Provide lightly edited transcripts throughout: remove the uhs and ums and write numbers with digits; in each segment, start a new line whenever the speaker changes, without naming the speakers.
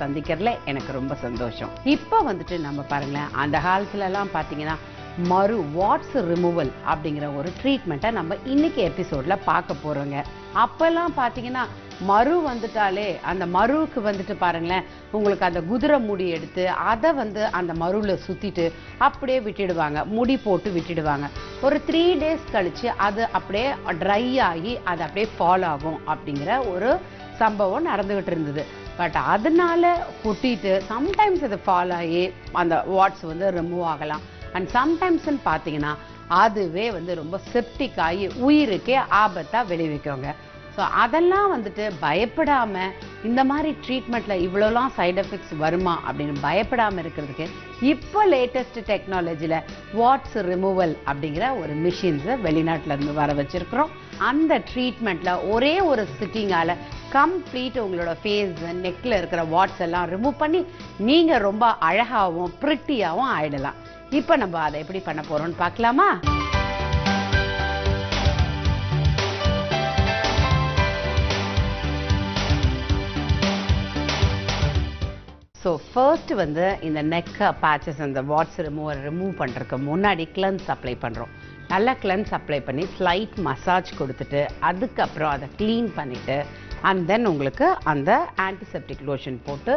சந்திக்கிறதுல எனக்கு ரொம்ப சந்தோஷம். இப்போ வந்துட்டு நம்ம பாருங்களேன், அந்த காலத்துலலாம் பார்த்தீங்கன்னா வாட்ஸ் ரிமூவல் அப்படிங்கிற ஒரு ட்ரீட்மெண்ட்டை நம்ம இன்னைக்கு எபிசோட்ல பார்க்க போறோங்க. அப்பெல்லாம் பார்த்தீங்கன்னா மரு வந்துட்டாலே அந்த மருவுக்கு வந்துட்டு பாருங்களேன், உங்களுக்கு அந்த குதிரை முடி எடுத்து அதை அந்த மருவில் சுற்றிட்டு அப்படியே விட்டுடுவாங்க, முடி போட்டு விட்டுடுவாங்க. ஒரு 3 days கழித்து அது அப்படியே ட்ரை ஆகி அது அப்படியே ஃபால் ஆகும் அப்படிங்கிற ஒரு சம்பவம் நடந்துகிட்டு இருந்தது. பட் அதனால கொட்டிட்டு சம்டைம்ஸ் அது ஃபால் ஆகி அந்த வாட்ஸ் ரிமூவ் ஆகலாம். அண்ட் சம்டைம்ஸ்ன்னு பார்த்தீங்கன்னா அதுவே ரொம்ப செப்டிக் ஆகி உயிருக்கே ஆபத்தாக விளைவிக்குங்க. ஸோ அதெல்லாம் பயப்படாமல் இந்த மாதிரி ட்ரீட்மெண்ட்டில் இவ்வளோலாம் சைட் எஃபெக்ட்ஸ் வருமா அப்படின்னு பயப்படாமல் இருக்கிறதுக்கு இப்போ லேட்டஸ்ட் டெக்னாலஜியில் வாட்ஸ் ரிமூவல் அப்படிங்கிற ஒரு மிஷின்ஸை வெளிநாட்டிலேருந்து வர வச்சுருக்கிறோம். அந்த ட்ரீட்மெண்ட்டில் ஒரே ஒரு சிட்டிங்கால் கம்ப்ளீட் உங்களோட ஃபேஸ் நெக்கில் இருக்கிற வாட்ஸ் எல்லாம் ரிமூவ் பண்ணி நீங்கள் ரொம்ப அழகாகவும் ப்ரிட்டியாகவும் ஆயிடலாம். இப்போ நம்ம அதை எப்படி பண்ண போகிறோம்னு பார்க்கலாமா? ஸோ ஃபர்ஸ்ட் இந்த நெக் பேச்சஸ் அந்த வாட்ஸ் ரிமூவ் பண்ணுறதுக்கு முன்னாடி கிளென்ஸ் அப்ளை பண்ணுறோம். நல்லா கிளென்ஸ் அப்ளை பண்ணி ஸ்லைட் மசாஜ் கொடுத்துட்டு அதுக்கப்புறம் அதை க்ளீன் பண்ணிவிட்டு அண்ட் தென் உங்களுக்கு அந்த ஆன்டிசெப்டிக் லோஷன் போட்டு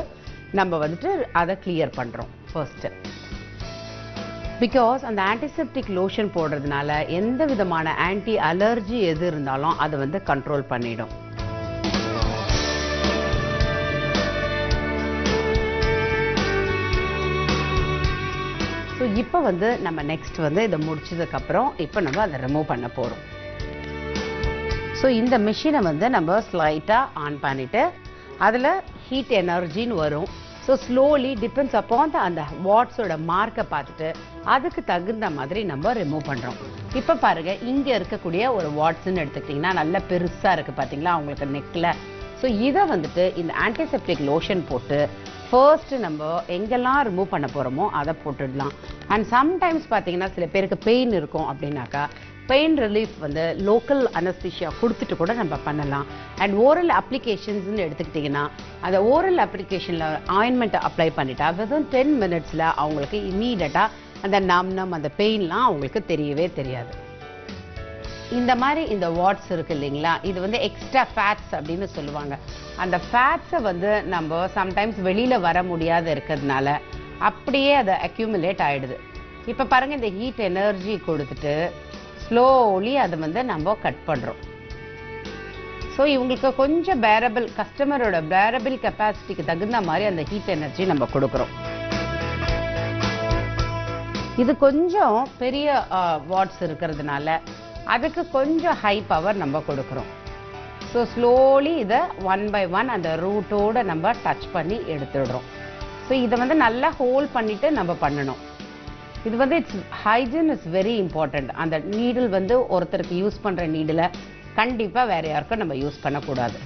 நம்ம அதை கிளியர் பண்ணுறோம் ஃபர்ஸ்ட்டு. பிகாஸ் அந்த ஆன்டிசெப்டிக் லோஷன் போடுறதுனால எந்த விதமான ஆன்டி அலர்ஜி எது இருந்தாலும் அதை கண்ட்ரோல் பண்ணிடும். ஸோ இப்போ நம்ம நெக்ஸ்ட் இதை முடிச்சதுக்கப்புறம் இப்போ நம்ம அதை ரிமூவ் பண்ண போகிறோம். ஸோ இந்த மிஷினை நம்ம ஸ்லைட்டாக ஆன் பண்ணிவிட்டு அதில் ஹீட் எனர்ஜின்னு வரும். ஸோ ஸ்லோலி டிபெண்ட்ஸ் அப்பான் அந்த வாட்ஸோட மார்க்கை பார்த்துட்டு அதுக்கு தகுந்த மாதிரி நம்ம ரிமூவ் பண்ணுறோம். இப்போ பாருங்கள், இங்கே இருக்கக்கூடிய ஒரு வாட்ஸ்ன்னு எடுத்துக்கிட்டிங்கன்னா நல்ல பெருசாக இருக்குது பார்த்தீங்களா அவங்களுக்கு நெக்கில். ஸோ இதை இந்த ஆன்டிசெப்டிக் லோஷன் போட்டு ஃபர்ஸ்ட்டு நம்ம எங்கெல்லாம் ரிமூவ் பண்ண போகிறோமோ அதை போட்டுடலாம். அண்ட் சம்டைம்ஸ் பார்த்தீங்கன்னா சில பேருக்கு பெயின் இருக்கும் அப்படின்னாக்கா பெயின் ரிலீஃப் லோக்கல் அனஸ்தீஷியா கொடுத்துட்டு கூட நம்ம பண்ணலாம். அண்ட் ஓரல் அப்ளிகேஷன்ஸ்னு எடுத்துக்கிட்டிங்கன்னா அந்த ஓரல் அப்ளிகேஷனில் ஆயின்மெண்ட்டை அப்ளை பண்ணிட்டா வித்தின் 10 minutes அவங்களுக்கு இம்மீடியட்டாக அந்த நம் அந்த பெயின்லாம் அவங்களுக்கு தெரியவே தெரியாது. இந்த மாதிரி இந்த வாட்ஸ் இருக்குது இல்லைங்களா, இது எக்ஸ்ட்ரா ஃபேட்ஸ் அப்படின்னு சொல்லுவாங்க. அந்த ஃபேட்ஸை நம்ம சம்டைம்ஸ் வெளியில் வர முடியாத இருக்கிறதுனால அப்படியே அதை அக்யூமுலேட் ஆகிடுது. இப்போ பாருங்கள், இந்த ஹீட் எனர்ஜி கொடுத்துட்டு ஸ்லோலி அதை நம்ம கட் பண்ணுறோம். ஸோ இவங்களுக்கு கொஞ்சம் கஸ்டமரோட பேரபிள் கெப்பாசிட்டிக்கு தகுந்த மாதிரி அந்த ஹீட் எனர்ஜி நம்ம கொடுக்குறோம். இது கொஞ்சம் பெரிய வாட்ஸ் இருக்கிறதுனால அதுக்கு கொஞ்சம் ஹை பவர் நம்ம கொடுக்குறோம். ஸோ ஸ்லோலி இதை 1 by 1 அந்த ரூட்டோடு நம்ம டச் பண்ணி எடுத்துடுறோம். ஸோ இதை நல்லா ஹோல்ட் பண்ணிவிட்டு நம்ம பண்ணணும். இது it's hygiene is very important. அந்த நீடில் ஒருத்தருக்கு யூஸ் பண்ணுற நீடில் கண்டிப்பாக வேறு யாருக்கும் நம்ம யூஸ் பண்ணக்கூடாது.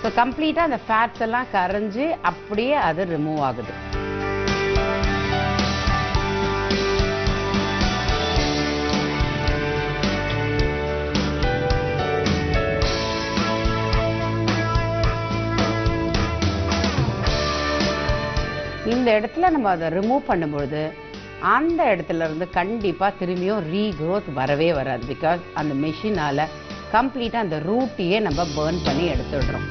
ஸோ கம்ப்ளீட்டாக அந்த ஃபேட்ஸ் எல்லாம் கரைஞ்சி அப்படியே அது ரிமூவ் ஆகுது. இந்த இடத்துல நம்ம அதை ரிமூவ் பண்ணும்பொழுது அந்த இடத்துல இருந்து கண்டிப்பாக திரும்பியும் ரீக்ரோத் வரவே வராது. பிகாஸ் அந்த மெஷினால் கம்ப்ளீட்டாக அந்த ரூட்டையே நம்ம பர்ன் பண்ணி எடுத்துடுறோம்.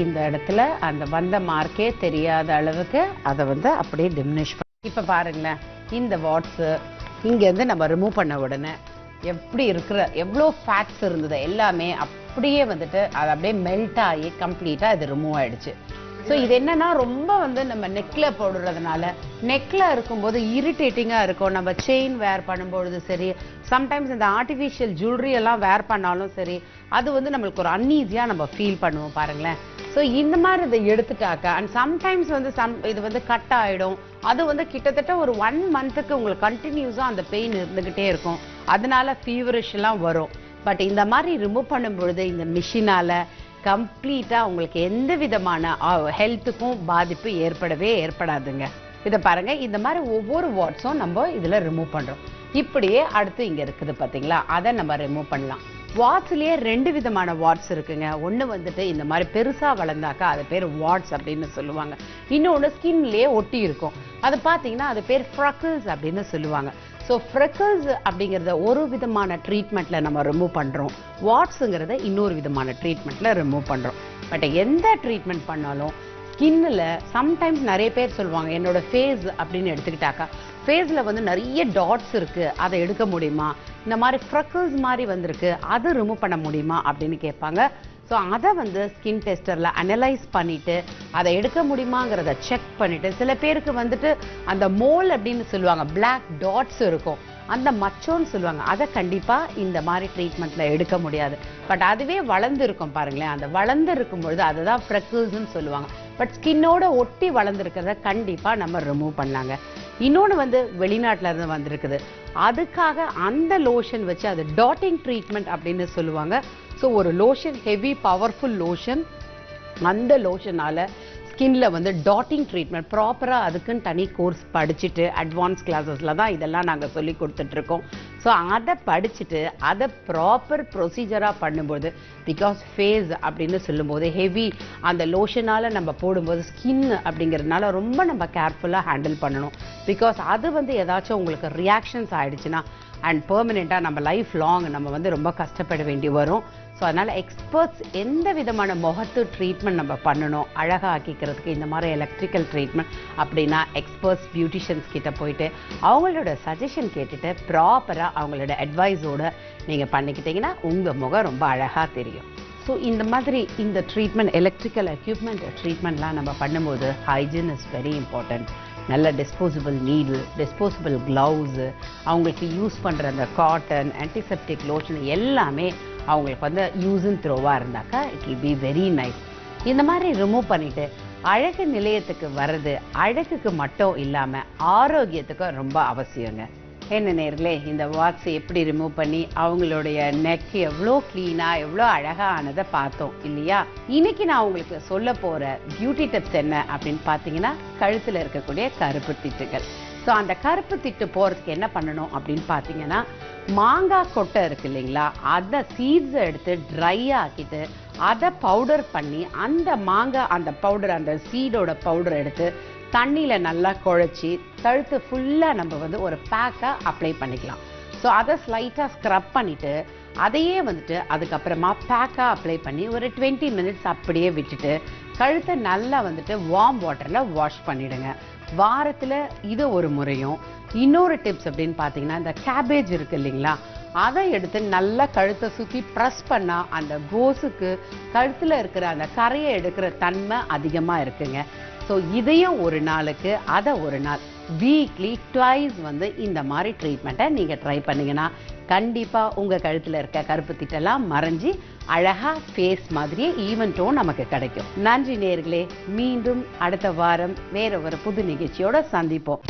இந்த இடத்துல அந்த வந்த மார்க்கே தெரியாத அளவுக்கு அதை அப்படியே டிமினிஷ் பண்ணி இப்போ பாருங்களேன், இந்த வாட்ஸு இங்கேருந்து நம்ம ரிமூவ் பண்ண உடனே எப்படி இருக்கிற எவ்வளோ ஃபேட்ஸ் இருந்தது எல்லாமே அப்படியே அது அப்படியே மெல்ட் ஆகி கம்ப்ளீட்டாக இது ரிமூவ் ஆகிடுச்சு. ஸோ இது என்னன்னா ரொம்ப வந்து நம்ம நெக்ல போடுறதுனால நெக்ல இருக்கும்போது இரிட்டேட்டிங்காக இருக்கும். நம்ம செயின் வேர் பண்ணும்பொழுது சரி, சம்டைம்ஸ் இந்த ஆர்டிஃபிஷியல் ஜுவல்லரி எல்லாம் வேர் பண்ணாலும் சரி, அது வந்து நம்மளுக்கு ஒரு அன்ஈஸியாக நம்ம ஃபீல் பண்ணுவோம் பாருங்களேன். ஸோ இந்த மாதிரி இதை எடுத்துட்டாக்கா அண்ட் சம்டைம்ஸ் வந்து இது வந்து கட் ஆகிடும். அது வந்து கிட்டத்தட்ட ஒரு 1 மந்த்துக்கு உங்களுக்கு கண்டினியூஸாக அந்த பெயின் இருந்துக்கிட்டே இருக்கும். அதனால ஃபீவரிஷ் எல்லாம் வரும். பட் இந்த மாதிரி ரிமூவ் பண்ணும்பொழுது இந்த மிஷினால் கம்ப்ளீட்டாக உங்களுக்கு எந்த விதமான ஹெல்த்துக்கும் பாதிப்பு ஏற்படாதுங்க. இதை பாருங்க, இந்த மாதிரி ஒவ்வொரு வாட்ஸும் நம்ம இதில் ரிமூவ் பண்ணுறோம். இப்படியே அடுத்து இங்கே இருக்குது பார்த்தீங்களா, அதை நம்ம ரிமூவ் பண்ணலாம். வாட்ஸ்லேயே 2 விதமான வாட்ஸ் இருக்குங்க. ஒன்று வந்துட்டு இந்த மாதிரி பெருசாக வளர்ந்தாக்கா அது பேர் வாட்ஸ் அப்படின்னு சொல்லுவாங்க. இன்னொன்று ஸ்கின்லேயே ஒட்டி இருக்கும், அது பார்த்தீங்கன்னா அது பேர் ஃப்ரக்கிள்ஸ் அப்படின்னு சொல்லுவாங்க. ஸோ ஃப்ரக்கிள்ஸ் அப்படிங்கிறத ஒரு விதமான ட்ரீட்மெண்ட்டில் நம்ம ரிமூவ் பண்ணுறோம், வாட்ஸுங்கிறத இன்னொரு விதமான ட்ரீட்மெண்ட்டில் ரிமூவ் பண்ணுறோம். பட் எந்த ட்ரீட்மெண்ட் பண்ணாலும் ஸ்கின்னில் சம்டைம்ஸ் நிறைய பேர் சொல்லுவாங்க, என்னோட ஃபேஸ் அப்படின்னு எடுத்துக்கிட்டாக்கா ஃபேஸில் வந்து நிறைய டாட்ஸ் இருக்குது, அதை எடுக்க முடியுமா, இந்த மாதிரி ஃப்ரக்கிள்ஸ் மாதிரி வந்திருக்கு, அதை ரிமூவ் பண்ண முடியுமா அப்படின்னு கேட்பாங்க. ஸோ அதை வந்து ஸ்கின் டெஸ்டரில் அனலைஸ் பண்ணிவிட்டு அதை எடுக்க முடியுமாங்கிறத செக் பண்ணிவிட்டு, சில பேருக்கு வந்துட்டு அந்த மோல் அப்படின்னு சொல்லுவாங்க, பிளாக் டாட்ஸ் இருக்கும், அந்த மச்சோன்னு சொல்லுவாங்க, அதை கண்டிப்பாக இந்த மாதிரி ட்ரீட்மெண்ட்டில் எடுக்க முடியாது. பட் அதுவே வளர்ந்து இருக்கும் பாருங்களேன், அந்த வளர்ந்து இருக்கும் பொழுது அதுதான் ஃப்ரெக்கிள்ஸ்ன்னு சொல்லுவாங்க. பட் ஸ்கின்னோட ஒட்டி வளர்ந்துருக்கிறத கண்டிப்பாக நம்ம ரிமூவ் பண்ணலாங்க. இன்னொன்று வந்து வெளிநாட்டில் இருந்து வந்திருக்குது, அதுக்காக அந்த லோஷன் வச்சு அது டாட்டிங் ட்ரீட்மெண்ட் அப்படின்னு சொல்லுவாங்க. ஸோ ஒரு லோஷன், ஹெவி பவர்ஃபுல் லோஷன், அந்த லோஷனால் ஸ்கின்ல வந்து டாட்டிங் ட்ரீட்மெண்ட் ப்ராப்பராக அதுக்குன்னு தனி கோர்ஸ் படிச்சுட்டு அட்வான்ஸ் கிளாஸஸில் தான் இதெல்லாம் நாங்கள் சொல்லி கொடுத்துட்ருக்கோம். ஸோ அதை படிச்சுட்டு அதை ப்ராப்பர் ப்ரொசீஜராக பண்ணும்போது, பிகாஸ் ஃபேஸ் அப்படின்னு சொல்லும்போது ஹெவி அந்த லோஷனால் நம்ம போடும்போது ஸ்கின் அப்படிங்கிறதுனால ரொம்ப நம்ம கேர்ஃபுல்லாக ஹேண்டில் பண்ணணும். பிகாஸ் அது வந்து ஏதாச்சும் உங்களுக்கு ரியாக்ஷன்ஸ் ஆகிடுச்சுன்னா அண்ட் பெர்மனெண்ட்டாக நம்ம லைஃப் லாங் நம்ம வந்து ரொம்ப கஷ்டப்பட வேண்டி வரும். ஸோ அதனால் எக்ஸ்பர்ட்ஸ் எந்த விதமான முகத்து ட்ரீட்மெண்ட் நம்ம பண்ணணும் அழகாக ஆக்கிக்கிறதுக்கு, இந்த மாதிரி எலக்ட்ரிக்கல் ட்ரீட்மெண்ட் அப்படின்னா எக்ஸ்பர்ட்ஸ் பியூட்டிஷியன்ஸ் கிட்ட போயிட்டு அவங்களோட சஜஷன் கேட்டுட்டு ப்ராப்பராக அவங்களோட அட்வைஸோடு நீங்கள் பண்ணிக்கிட்டிங்கன்னா உங்கள் முகம் ரொம்ப அழகாக தெரியும். ஸோ இந்த மாதிரி இந்த ட்ரீட்மெண்ட், எலக்ட்ரிக்கல் எக்யூப்மெண்ட் ட்ரீட்மெண்ட்லாம் நம்ம பண்ணும்போது ஹைஜீன் இஸ் வெரி இம்பார்ட்டண்ட். நல்ல டிஸ்போசபிள் நீடில், டிஸ்போசபிள் க்ளவுஸு, அவங்களுக்கு யூஸ் பண்ணுற அந்த காட்டன், ஆன்டிசெப்டிக் லோஷன் எல்லாமே அவங்களுக்கு வந்து யூஸ் அண்ட் த்ரோவாக இருந்தாக்கா it will be very nice. இந்த மாதிரி ரிமூவ் பண்ணிவிட்டு அழகு நிலையத்துக்கு வர்றது அழகுக்கு மட்டும் இல்லாமல் ஆரோக்கியத்துக்கு ரொம்ப அவசியங்க. என்ன நேர்களே, இந்த வாட்ஸ் எப்படி ரிமூவ் பண்ணி அவங்களுடைய நெக் எவ்வளோ க்ளீனாக எவ்வளோ அழகாக ஆனதை பார்த்தோம் இல்லையா? இன்னைக்கு நான் உங்களுக்கு சொல்ல போகிற பியூட்டி டிப்ஸ் என்ன அப்படின்னு பார்த்தீங்கன்னா, கழுத்தில் இருக்கக்கூடிய கருப்பு திட்டுகள். ஸோ அந்த கருப்பு திட்டு போகிறதுக்கு என்ன பண்ணணும் அப்படின்னு பார்த்தீங்கன்னா, மாங்காய் கொட்டை இருக்கு இல்லைங்களா, அதை சீட்ஸை எடுத்து ட்ரை ஆக்கிட்டு அதை பவுடர் பண்ணி அந்த மாங்காய் அந்த பவுடர், அந்த சீடோட பவுடர் எடுத்து தண்ணியில் நல்லா குழச்சி கழுத்து ஃபுல்லாக நம்ம வந்து ஒரு பேக்காக அப்ளை பண்ணிக்கலாம். ஸோ அதை ஸ்லைட்டாக ஸ்க்ரப் பண்ணிவிட்டு அதையே வந்துட்டு அதுக்கப்புறமா பேக்காக அப்ளை பண்ணி ஒரு 20 மினிட்ஸ் அப்படியே விட்டுட்டு கழுத்தை நல்லா வந்துட்டு வார்ம் வாட்டரில் வாஷ் பண்ணிவிடுங்க. வாரத்தில் இது ஒரு முறையும். இன்னொரு டிப்ஸ் அப்படின்னு பார்த்தீங்கன்னா, இந்த கேபேஜ் இருக்குது இல்லைங்களா, அதை எடுத்து நல்லா கழுத்தை சுற்றி ப்ரெஸ் பண்ணால் அந்த கோஸுக்கு கழுத்தில் இருக்கிற அந்த கரையை எடுக்கிற தன்மை அதிகமாக இருக்குங்க. ஸோ இதையும் ஒரு நாளுக்கு, அதை ஒரு நாள், வீக்லி ட்வைஸ் வந்து இந்த மாதிரி ட்ரீட்மெண்ட்டை நீங்கள் ட்ரை பண்ணிங்கன்னா கண்டிப்பாக உங்கள் கழுத்தில் இருக்க கருப்பு திட்டெல்லாம் மறைஞ்சி அழகாக ஃபேஸ் மாதிரியே ஈவன் டோன் நமக்கு கிடைக்கும். நன்றி நேயர்களே, மீண்டும் அடுத்த வாரம் வேற ஒரு புது நிகழ்ச்சியோட சந்திப்போம்.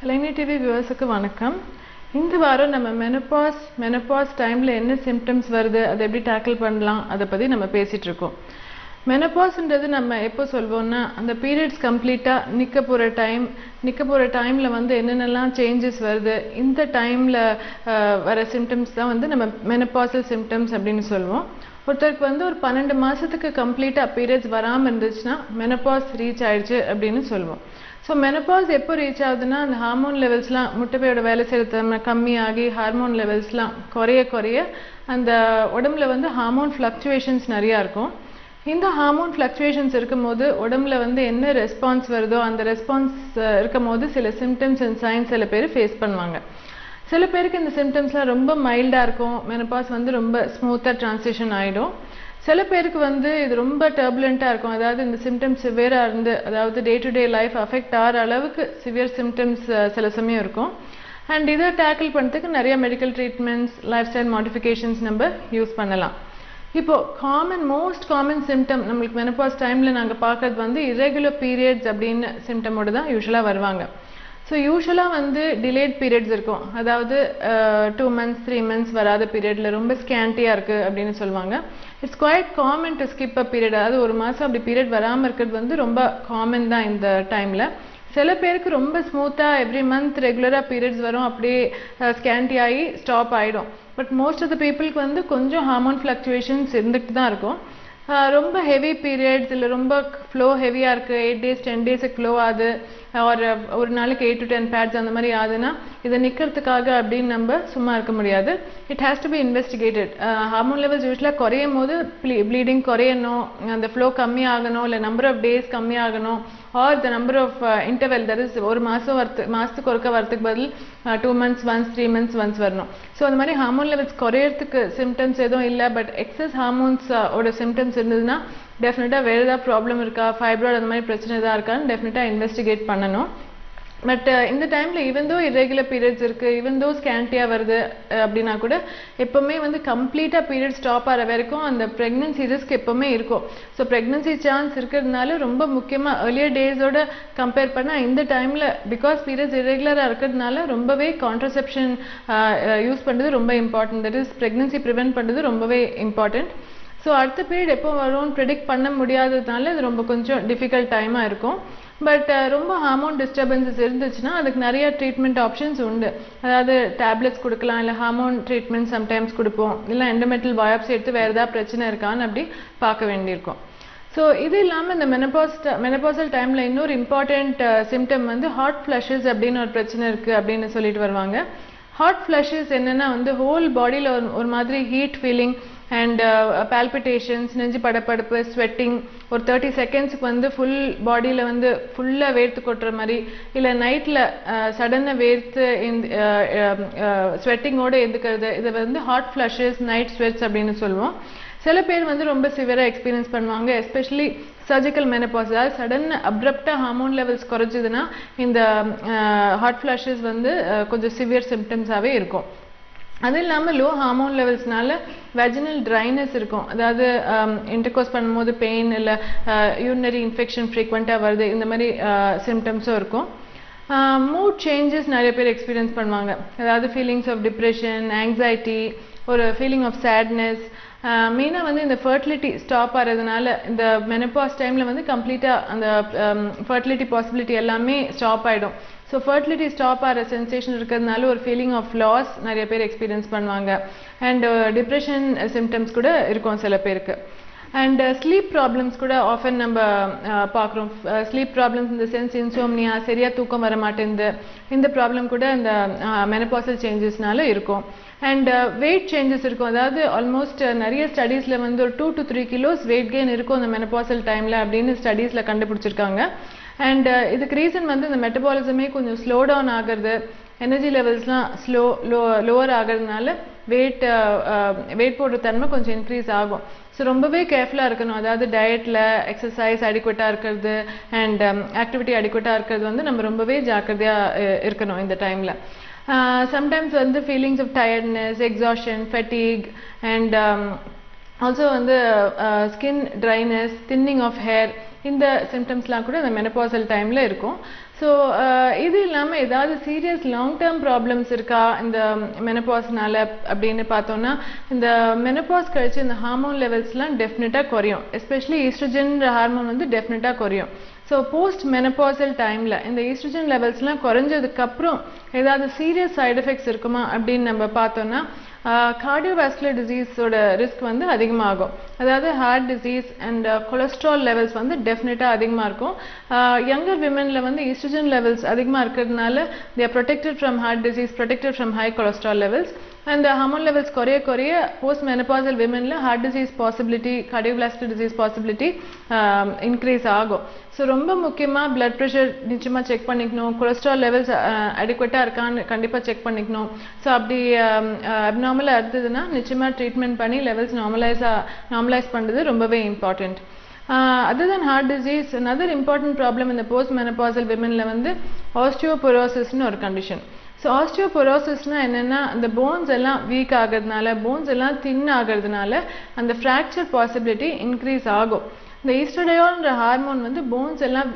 கலைஞர் டிவி வியூவர்ஸுக்கு வணக்கம். இந்த வாரம் நம்ம மெனப்பாஸ் டைமில் என்ன சிம்டம்ஸ் வருது, அதை எப்படி டேக்கிள் பண்ணலாம், அதை பற்றி நம்ம பேசிகிட்டு இருக்கோம். மெனபாஸ்ன்றது நம்ம எப்போ சொல்வோம்னா அந்த பீரியட்ஸ் கம்ப்ளீட்டாக நிற்க போகிற டைமில் வந்து என்னென்னலாம் சேஞ்சஸ் வருது, இந்த டைமில் வர சிம்டம்ஸ் தான் வந்து நம்ம மெனபாசல் சிம்டம்ஸ் அப்படின்னு சொல்லுவோம். ஒருத்தருக்கு வந்து ஒரு 12 மாதத்துக்கு கம்ப்ளீட்டாக பீரியட்ஸ் வராமல் இருந்துச்சுன்னா மெனபாஸ் ரீச் ஆயிடுச்சு அப்படின்னு சொல்லுவோம். ஸோ மெனபாஸ் எப்போ ரீச் ஆகுதுன்னா அந்த ஹார்மோன் லெவல்ஸ்லாம் முட்டைப்பையோட வேலை செய்யறது கம்மியாகி ஹார்மோன் லெவல்ஸ்லாம் குறைய அந்த உடம்புல வந்து ஹார்மோன் ஃப்ளக்சுவேஷன்ஸ் நிறையா இருக்கும். இந்த ஹார்மோன் ஃப்ளக்சுவேஷன்ஸ் இருக்கும்போது உடம்புல வந்து என்ன ரெஸ்பான்ஸ் வருதோ அந்த ரெஸ்பான்ஸ் இருக்கும் போது சில சிம்டம்ஸ் அண்ட் சைன்ஸ் சில பேர் ஃபேஸ் பண்ணுவாங்க. சில பேருக்கு இந்த சிம்டம்ஸ்லாம் ரொம்ப மைல்டாக இருக்கும், மெனபாஸ் வந்து ரொம்ப ஸ்மூத்தாக ட்ரான்சிஷன் ஆகிடும். சில பேருக்கு வந்து இது ரொம்ப டர்புலண்ட்டாக இருக்கும், அதாவது இந்த சிம்டம்ஸ் சிவியராக இருந்து அதாவது day to day life affect ஆகிற அளவுக்கு சிவியர் சிம்டம்ஸ் சில சமயம் இருக்கும். அண்ட் இதை டேக்கிள் பண்ணுறதுக்கு நிறைய medical treatments, life style modifications நம்ம யூஸ் பண்ணலாம். இப்போ மோஸ்ட் காமன் சிம்டம் நம்மளுக்கு மெனபாஸ் டைமில் நாங்கள் பார்க்கறது வந்து இரெகுலர் பீரியட்ஸ் அப்படின்னு சிம்டமோடு தான் யூஸ்வலாக வருவாங்க. ஸோ யூஸ்வலாக வந்து டிலேட் பீரியட்ஸ் இருக்கும், அதாவது 2 months 3 months வராத பீரியடில் ரொம்ப ஸ்கேண்டியாக இருக்குது அப்படின்னு சொல்லுவாங்க. It's quite common to skip a period, அதாவது ஒரு மாதம் அப்படி பீரியட் வராமல் இருக்கிறது வந்து ரொம்ப காமன் தான் இந்த டைமில். சில பேருக்கு ரொம்ப ஸ்மூத்தாக எவ்ரி மந்த் ரெகுலராக பீரியட்ஸ் வரும், அப்படியே ஸ்கேண்டி ஆகி ஸ்டாப் ஆகிடும். பட் மோஸ்ட் ஆஃப் த பீப்புளுக்கு வந்து கொஞ்சம் ஹார்மோன் ஃப்ளக்சுவேஷன்ஸ் இருந்துகிட்டு தான் இருக்கும். ரொம்ப ஹெவி பீரியட்ஸ் இல்லை ரொம்ப ஃப்ளோ ஹெவியாக இருக்குது, 8 days 10 daysக்கு ஃப்ளோ ஆகுது, ஒரு நாளைக்கு 8 to 10 pads அந்த மாதிரி ஆகுதுன்னா இதை நிற்கிறதுக்காக அப்படின்னு நம்ம சும்மா இருக்க முடியாது. It has to be investigated. Hormone levels யூஸ்வலாக குறையும் போது ப்ளீடிங் குறையணும், அந்த ஃப்ளோ கம்மியாகணும், இல்லை நம்பர் ஆஃப் டேஸ் கம்மியாகணும், or the number of interval, that is ஒரு மாதத்துக்கு ஒருக்க வரத்துக்கு பதில் 2 months once 3 months once வரணும். ஸோ அந்த மாதிரி ஹார்மோன் லெவல்ஸ் குறையறதுக்கு சிம்டம்ஸ் எதுவும் இல்லை, பட் எக்ஸஸ் ஹார்மோன்ஸ் ஓட சிம்டம்ஸ் இருந்ததுன்னா டெஃபினட்டாக வேறு ஏதாவது ப்ராப்ளம் இருக்கா, ஃபைப்ராய்டு அந்த மாதிரி பிரச்சனை எதாவது இருக்கான்னு டெஃபினட்டாக இன்வெஸ்டிகேட் பண்ணணும். பட் இந்த டைமில் ஈவன் தோ இரெகுலர் பீரியட்ஸ் இருக்குது, ஈவன் தோ ஸ்கேண்டியாக வருது அப்படின்னா கூட எப்போவுமே வந்து கம்ப்ளீட்டாக பீரியட் ஸ்டாப் ஆகிற வரைக்கும் அந்த ப்ரெக்னென்சி ரிஸ்க் எப்போவுமே இருக்கும். ஸோ ப்ரெக்னென்சி சான்ஸ் இருக்கிறதுனால ரொம்ப முக்கியமாக ஏர்லியர் டேஸோட கம்பேர் பண்ணால் இந்த டைமில் பிகாஸ் பீரியட்ஸ் இரெகுலராக இருக்கிறதுனால ரொம்பவே கான்ட்ரசெப்ஷன் யூஸ் பண்ணுறது ரொம்ப important, that is pregnancy prevent பண்ணுறது ரொம்பவே இம்பார்ட்டன்ட். ஸோ அடுத்த பீரியட் எப்போ வரும்னு ப்ரிடிக்ட் பண்ண முடியாததுனால இது ரொம்ப கொஞ்சம் டிஃபிகல்ட் டைமாக இருக்கும். பட் ரொம்ப ஹார்மோன் டிஸ்டர்பன்சஸ் இருந்துச்சுன்னா அதுக்கு நிறைய ட்ரீட்மெண்ட் ஆப்ஷன்ஸ் உண்டு, அதாவது டேப்லெட்ஸ் கொடுக்கலாம், இல்லை ஹார்மோன் ட்ரீட்மெண்ட் சம்டைம்ஸ் கொடுப்போம், இல்லை எண்டோமெட்ரியல் பயாப்சி எடுத்து வேறு ஏதாவது பிரச்சனை இருக்கான்னு அப்படி பார்க்க வேண்டியிருக்கும். ஸோ இது இல்லாமல் இந்த மெனபாசல் டைமில் இன்னொரு இம்பார்ட்டண்ட் சிம்டம் வந்து ஹாட் ஃப்ளஷஸ் அப்படின்னு ஒரு பிரச்சனை இருக்குது அப்படின்னு சொல்லிட்டு வருவாங்க. ஹாட் ஃப்ளஷஸ் என்னென்னா வந்து ஹோல் பாடியில் ஒரு மாதிரி ஹீட் ஃபீலிங் அண்ட் பால்பிட்டேஷன்ஸ், நெஞ்சு படப்படப்பு, ஸ்வெட்டிங், ஒரு 30 secondsக்கு வந்து ஃபுல் பாடியில் வந்து ஃபுல்லாக வேர்த்து கொட்டுற மாதிரி, இல்லை நைட்டில் சடனாக வேர்த்து ஸ்வெட்டிங்கோடு எதுக்கிறது, இதை வந்து ஹாட் ஃப்ளஷஸ், நைட் ஸ்வெட்ஸ் அப்படின்னு சொல்லுவோம். சில பேர் வந்து ரொம்ப சிவியராக எக்ஸ்பீரியன்ஸ் பண்ணுவாங்க, எஸ்பெஷலி சர்ஜிக்கல் மெனபாஸ், அதாவது சடன் அப்ரப்டாக ஹார்மோன் லெவல்ஸ் குறைஞ்சதுன்னா இந்த ஹாட் ஃப்ளஷஸ் வந்து கொஞ்சம் சிவியர் சிம்டம்ஸாகவே இருக்கும். அது இல்லாமல் லோ ஹார்மோன் லெவல்ஸ்னால வெஜினல் ட்ரைனஸ் இருக்கும், அதாவது இன்டர்கோர்ஸ் பண்ணும்போது பெயின், இல்லை யூரினரி இன்ஃபெக்ஷன் ஃப்ரீக்வெண்ட்டாக வருது, இந்த மாதிரி சிம்டம்ஸும் இருக்கும். மூட் சேஞ்சஸ் நிறைய பேர் எக்ஸ்பீரியன்ஸ் பண்ணுவாங்க, அதாவது ஃபீலிங்ஸ் ஆஃப் டிப்ரெஷன், ஆங்ஸைட்டி, ஒரு ஃபீலிங் ஆஃப் சேட்னஸ். மெயினாக வந்து இந்த ஃபர்டிலிட்டி ஸ்டாப் ஆகிறதுனால இந்த மெனபாஸ் டைமில் வந்து கம்ப்ளீட்டாக அந்த ஃபர்டிலிட்டி பாசிபிலிட்டி எல்லாமே ஸ்டாப் ஆகிடும். ஸோ ஃபர்டிலிட்டி ஸ்டாப் ஆகிற சென்சேஷன் இருக்கிறதுனால ஒரு ஃபீலிங் ஆஃப் லாஸ் நிறைய பேர் எக்ஸ்பீரியன்ஸ் பண்ணுவாங்க. அண்ட் டிப்ரெஷன் சிம்டம்ஸ் கூட இருக்கும் சில பேருக்கு. அண்ட் ஸ்லீப் ப்ராப்ளம்ஸ் கூட ஆஃபன் நம்ம பார்க்குறோம். ஸ்லீப் ப்ராப்ளம்ஸ் இந்த சென்ஸ் இன்சோம்னியா, சரியாக தூக்கம் வர மாட்டேங்குது, இந்த ப்ராப்ளம் கூட இந்த மெனபாசல் சேஞ்சஸ்னால இருக்கும். அண்ட் வெயிட் சேஞ்சஸ் இருக்கும், அதாவது ஆல்மோஸ்ட் நிறைய ஸ்டடீஸில் வந்து ஒரு 2 to 3 kilos வெயிட் கெயின் இருக்கும் இந்த மெனபாசல் டைமில் அப்படின்னு ஸ்டடீஸில் கண்டுபிடிச்சிருக்காங்க. அண்ட் இதுக்கு ரீசன் வந்து இந்த மெட்டபாலிசமே கொஞ்சம் ஸ்லோ டவுன் ஆகிறது, எனர்ஜி லெவல்ஸ்லாம் லோவர் ஆகிறதுனால வெயிட் போடுற தன்மை கொஞ்சம் இன்க்ரீஸ் ஆகும். ஸோ ரொம்பவே கேர்ஃபுல்லாக இருக்கணும், அதாவது டயட்டில் எக்ஸசைஸ் அடிக்குவேட்டாக இருக்கிறது அண்ட் ஆக்டிவிட்டி அடிக்குவேட்டாக இருக்கிறது வந்து நம்ம ரொம்பவே ஜாக்கிரதையாக இருக்கணும் இந்த டைமில். சம்டைம்ஸ் வந்து feelings of tiredness, exhaustion, fatigue and also வந்து skin dryness, thinning of hair, இந்த சிம்டம்ஸ்லாம் கூட இந்த மெனபாசல் டைமில் இருக்கும். ஸோ ஸோ இது இல்லாமல் ஏதாவது சீரியஸ் லாங் டேர்ம் ப்ராப்ளம்ஸ் இருக்கா இந்த மெனபாஸ்னால அப்படின்னு பார்த்தோம்னா, இந்த மெனபாஸ் கழிச்சு இந்த ஹார்மோன் லெவல்ஸ்லாம் டெஃபினட்டாக குறையும். எஸ்பெஷலி ஈஸ்ட்ரோஜன் ஹார்மோன் வந்து டெஃபினட்டாக குறையும். ஸோ போஸ்ட் மெனபாசல் டைமில் இந்த ஈஸ்ட்ரோஜன் லெவல்ஸ்லாம் குறைஞ்சதுக்கப்புறம் ஏதாவது சீரியஸ் சைடு எஃபெக்ட்ஸ் இருக்குமா அப்படின்னு நம்ம பார்த்தோம்னா, கார்டியோவாஸ்குலர் டிசீஸோட ரிஸ்க் வந்து அதிகமாகும். அதாவது heart disease and cholesterol levels வந்து டெஃபினட்டாக அதிகமாக இருக்கும். யங்கர் விமனில் வந்து ஈஸ்ட்ரோஜன் லெவல்ஸ் அதிகமாக இருக்கிறதுனால they are protected from heart disease, protected from high cholesterol levels. And hormone levels குறைய post menopausal womenல heart disease possibility, cardiovascular disease possibility increase ஆகும். So ரொம்ப முக்கியமாக blood pressure நிச்சயமாக செக் பண்ணிக்கணும், கொலஸ்ட்ரால் லெவல்ஸ் அடிக்வெட்டாக இருக்கான்னு கண்டிப்பாக செக் பண்ணிக்கணும். ஸோ அப்படி அப்நார்மலாக இருந்ததுன்னா நிச்சயமாக ட்ரீட்மெண்ட் பண்ணி லெவல்ஸ் நார்மலைஸ் பண்ணுறது ரொம்பவே important. Other than heart disease, another important problem in the post-menopausal womenல வந்து osteoporosis-னு ஒரு condition. ஸோ ஆஸ்டியோபொரோசிஸ்னா என்னென்னா, அந்த போன்ஸ் எல்லாம் வீக் ஆகிறதுனால, போன்ஸ் எல்லாம் தின் ஆகிறதுனால அந்த ஃப்ராக்சர் பாசிபிலிட்டி இன்க்ரீஸ் ஆகும். இந்த ஈஸ்ட்ரோடியோல்ன்ற ஹார்மோன் வந்து போன்ஸ் எல்லாம்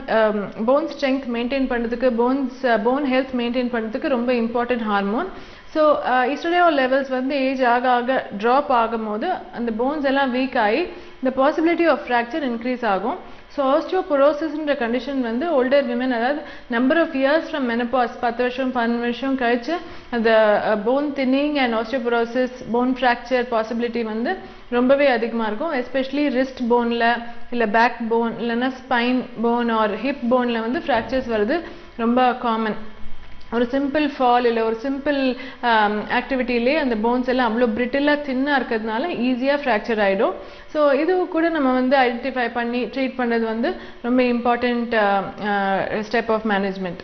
போன் ஸ்ட்ரென்த் மெயின்டைன் பண்ணுறதுக்கு, போன் ஹெல்த் மெயின்டைன் பண்ணுறதுக்கு ரொம்ப important hormone. So estradiol levels வந்து ஏஜ் ஆக ட்ராப் ஆகும்போது அந்த போன்ஸ் எல்லாம் வீக் ஆகி இந்த பாசிபிலிட்டி ஆஃப் ஃப்ராக்சர் இன்க்ரீஸ் ஆகும். ஸோ ஆஸ்டியோபொரோசிஸ்ன்ற கண்டிஷன் வந்து ஓல்டர் விமன், அதாவது number of years from menopause 10 வருஷம் 12 வருஷம் கழிச்சு அந்த bone thinning and osteoporosis, bone fracture possibility வந்து ரொம்பவே அதிகமாக இருக்கும். எஸ்பெஷலி ரிஸ்ட் போனில் இல்லை பேக் போன் இல்லைன்னா ஸ்பைன் போன் ஆர் ஹிப் போனில் வந்து ஃப்ராக்சர்ஸ் வருது ரொம்ப காமன். ஒரு சிம்பிள் ஃபால் இல்லை ஒரு சிம்பிள் ஆக்டிவிட்டிலே அந்த போன்ஸ் எல்லாம் அவ்வளோ பிரிட்டிலாக தின்னாக இருக்கிறதுனால ஈஸியாக ஃப்ராக்சர் ஆகிடும். ஸோ இது கூட நம்ம வந்து ஐடென்டிஃபை பண்ணி ட்ரீட் பண்ணுறது வந்து ரொம்ப இம்பார்ட்டண்ட் ஸ்டெப் ஆஃப் மேனேஜ்மெண்ட்.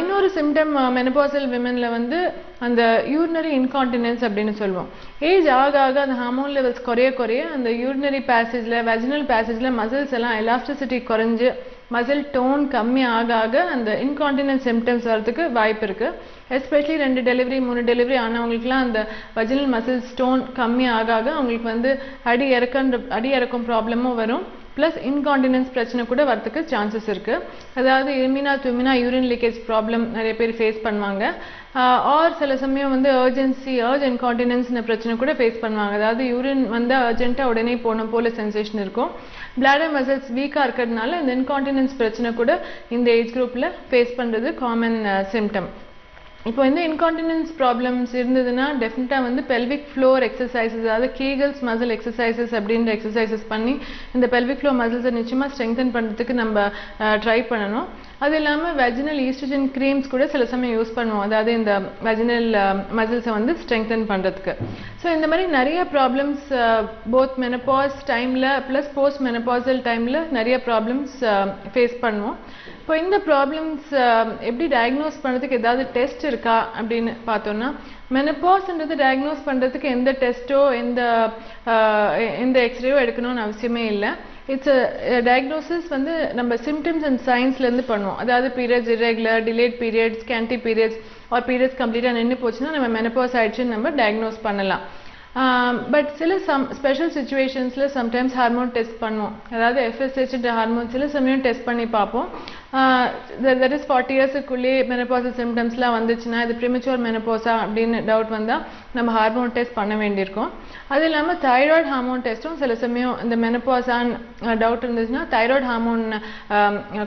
இன்னொரு சிம்டம் மெனபாசல் விமனில் வந்து அந்த யூரினரி இன்கான்டினன்ஸ் அப்படின்னு சொல்லுவோம். ஏஜ் ஆக அந்த ஹார்மோன் லெவல்ஸ் குறைய அந்த யூரினரி பேசேஜில், வெஜினல் பேசேஜில் மசில்ஸ் எல்லாம் எலாஸ்டிசிட்டி குறைஞ்சு மசில் டோன் கம்மி ஆக அந்த இன்கான்டினன்ஸ் சிம்டம்ஸ் வரதுக்கு வாய்ப்பு இருக்குது. எஸ்பெஷலி 2 டெலிவரி 3 டெலிவரி ஆனவங்களுக்குலாம் அந்த வஜினல் மசில்ஸ் டோன் கம்மி ஆக அவங்களுக்கு வந்து அடி இறக்கும் ப்ராப்ளமும் வரும். ப்ளஸ் இன்கான்டினன்ஸ் பிரச்சனை கூட வரதுக்கு சான்சஸ் இருக்குது. அதாவது இமினா யூரின் லீக்கேஜ் ப்ராப்ளம் நிறைய பேர் ஃபேஸ் பண்ணுவாங்க. ஆர் சில சமயம் வந்து அர்ஜ் இன்கான்டினன்ஸ்னு பிரச்சனை கூட ஃபேஸ் பண்ணுவாங்க. அதாவது யூரின் வந்து அர்ஜென்ட்டாக உடனே போகணும் போல சென்சேஷன் இருக்கும். பிளாடர் மசில்ஸ் வீக்காக இருக்கிறதுனால இந்த இன்கான்டினன்ஸ் பிரச்சனை கூட இந்த ஏஜ் குரூப்பில் ஃபேஸ் பண்ணுறது காமன் சிம்டம். இப்போ இந்த இன்கான்டினன்ஸ் ப்ராப்ளம்ஸ் இருந்ததுன்னா டெஃபினட்டாக வந்து பெல்விக் ஃப்ளோர் எக்ஸசைசஸ், அதாவது கீகல்ஸ் மசில் எக்ஸசைசஸ் அப்படின்ற எக்ஸசைசஸ் பண்ணி இந்த பெல்விக் ஃப்ளோர் மசில்ஸை நிச்சயமாக ஸ்ட்ரெங்தன் பண்ணுறதுக்கு நம்ம ட்ரை பண்ணணும். அது இல்லாமல் வெஜினல் ஈஸ்ட்ரோஜன் க்ரீம்ஸ் கூட சில சமயம் யூஸ் பண்ணுவோம், அதாவது இந்த வெஜினல் மசில்ஸை வந்து ஸ்ட்ரெங்தன் பண்ணுறதுக்கு. ஸோ இந்த மாதிரி நிறைய ப்ராப்ளம்ஸ் போத் மெனபாஸ் டைமில் ப்ளஸ் போஸ்ட் மெனபாசல் டைமில் நிறைய ப்ராப்ளம்ஸ் ஃபேஸ் பண்ணுவோம். இப்போ இந்த ப்ராப்ளம்ஸ் எப்படி டயக்னோஸ் பண்ணுறதுக்கு ஏதாவது டெஸ்ட் இருக்கா அப்படின்னு பார்த்தோன்னா, மெனபாஸ்ன்றது டயக்னோஸ் பண்ணுறதுக்கு எந்த டெஸ்ட்டோ எந்த எக்ஸ்ரேயோ எடுக்கணும்னு அவசியமே இல்லை. இட்ஸ் டயக்னோசிஸ் வந்து நம்ம சிம்டம்ஸ் அண்ட் சைன்ஸ்லேருந்து பண்ணுவோம். அதாவது periods irregular, delayed periods, scanty periods or periods கம்ப்ளீட்டாக நின்று போச்சுன்னா நம்ம மெனபாஸ் ஆயிடுச்சுன்னு நம்ம டயக்னோஸ் பண்ணலாம். பட் சில ஸ்பெஷல் சுச்சுவேஷன்ஸில் சம்டைம்ஸ் ஹார்மோன் டெஸ்ட் பண்ணுவோம். அதாவது எஃப்எஸ்ஹெச்ன்ற ஹார்மோன் சில சமயம் டெஸ்ட் பண்ணி பார்ப்போம். தட் இஸ் 40 இயர்ஸுக்குள்ளே மெனபாசல் சிம்டம்ஸ்லாம் வந்துச்சுன்னா இது ப்ரிமெச்சூர் மெனபாஸா அப்படின்னு டவுட் வந்தால் நம்ம ஹார்மோன் டெஸ்ட் பண்ண வேண்டியிருக்கும். அது இல்லாமல் தைராய்டு ஹார்மோன் டெஸ்ட்டும் சில சமயம் இந்த மெனபாஸான்னு டவுட் இருந்துச்சுன்னா தைராய்டு ஹார்மோன்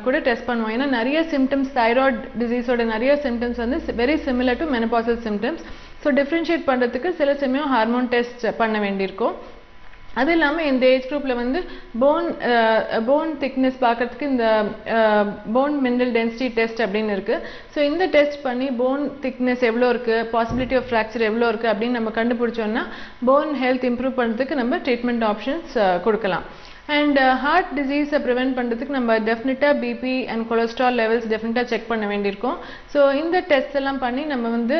கூட டெஸ்ட் பண்ணுவோம். ஏன்னா நிறைய சிம்டம்ஸ், தைராய்டு டிசீஸோட நிறைய சிம்டம்ஸ் வந்து very similar to menopausal symptoms. So differentiate பண்ணுறதுக்கு சில சமயம் ஹார்மோன் டெஸ்ட் பண்ண வேண்டியிருக்கும். அது இல்லாமல் இந்த ஏஜ் குரூப்பில் வந்து போன் திக்னஸ் பார்க்கறதுக்கு இந்த போன் மினரல் டென்சிட்டி டெஸ்ட் அப்படின்னு இருக்குது. ஸோ இந்த டெஸ்ட் பண்ணி போன் திக்னஸ் எவ்வளோ இருக்குது, பாசிபிலிட்டி ஆஃப் ஃப்ராக்சர் எவ்வளோ இருக்குது அப்படின்னு நம்ம கண்டுபிடிச்சோன்னா போன் ஹெல்த் இம்ப்ரூவ் பண்ணுறதுக்கு நம்ம ட்ரீட்மெண்ட் ஆப்ஷன்ஸ் கொடுக்கலாம். அண்ட் ஹார்ட் டிசீஸை ப்ரிவென்ட் பண்ணுறதுக்கு நம்ம டெஃபினட்டாக பிபி அண்ட் கொலஸ்ட்ரால் லெவல்ஸ் டெஃபினட்டாக செக் பண்ண வேண்டியிருக்கோம். ஸோ இந்த டெஸ்ட் எல்லாம் பண்ணி நம்ம வந்து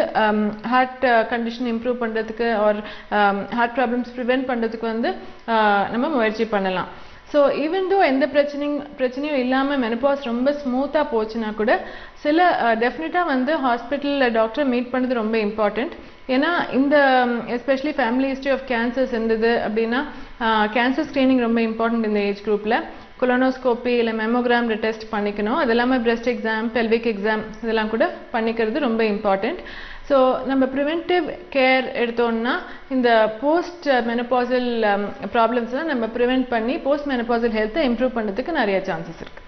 ஹார்ட் கண்டிஷன் இம்ப்ரூவ் பண்ணுறதுக்கு ஆர் ஹார்ட் ப்ராப்ளம்ஸ் ப்ரிவென்ட் பண்ணுறதுக்கு வந்து நம்ம முயற்சி பண்ணலாம். ஸோ ஈவன் தோ எந்த பிரச்சனையும் இல்லாமல் மெனபாஸ் ரொம்ப ஸ்மூத்தாக போச்சுன்னா கூட சில டெஃபினட்டாக வந்து ஹாஸ்பிட்டலில் டாக்டரை மீட் பண்ணுறது ரொம்ப இம்பார்ட்டண்ட். ஏன்னா இந்த especially family history of cancers இருந்தது அப்படின்னா கேன்சர் ஸ்க்ரீனிங் ரொம்ப இம்பார்ட்டண்ட் இந்த ஏஜ் குரூப்பில். கொலோனோஸ்கோப்பி இல்லை மெமோகிராம் டெஸ்ட் பண்ணிக்கணும். அது இல்லாமல் பிரெஸ்ட் எக்ஸாம், பெல்விக் எக்ஸாம் இதெல்லாம் கூட பண்ணிக்கிறது ரொம்ப இம்பார்ட்டண்ட். ஸோ நம்ம ப்ரிவென்டிவ் கேர் எடுத்தோம்னா இந்த போஸ்ட் மெனபாசல் ப்ராப்ளம்ஸ்லாம் நம்ம ப்ரிவென்ட் பண்ணி போஸ்ட் மெனபாசல் ஹெல்த்தை இம்ப்ரூவ் பண்ணுறதுக்கு நிறைய சான்சஸ் இருக்குது.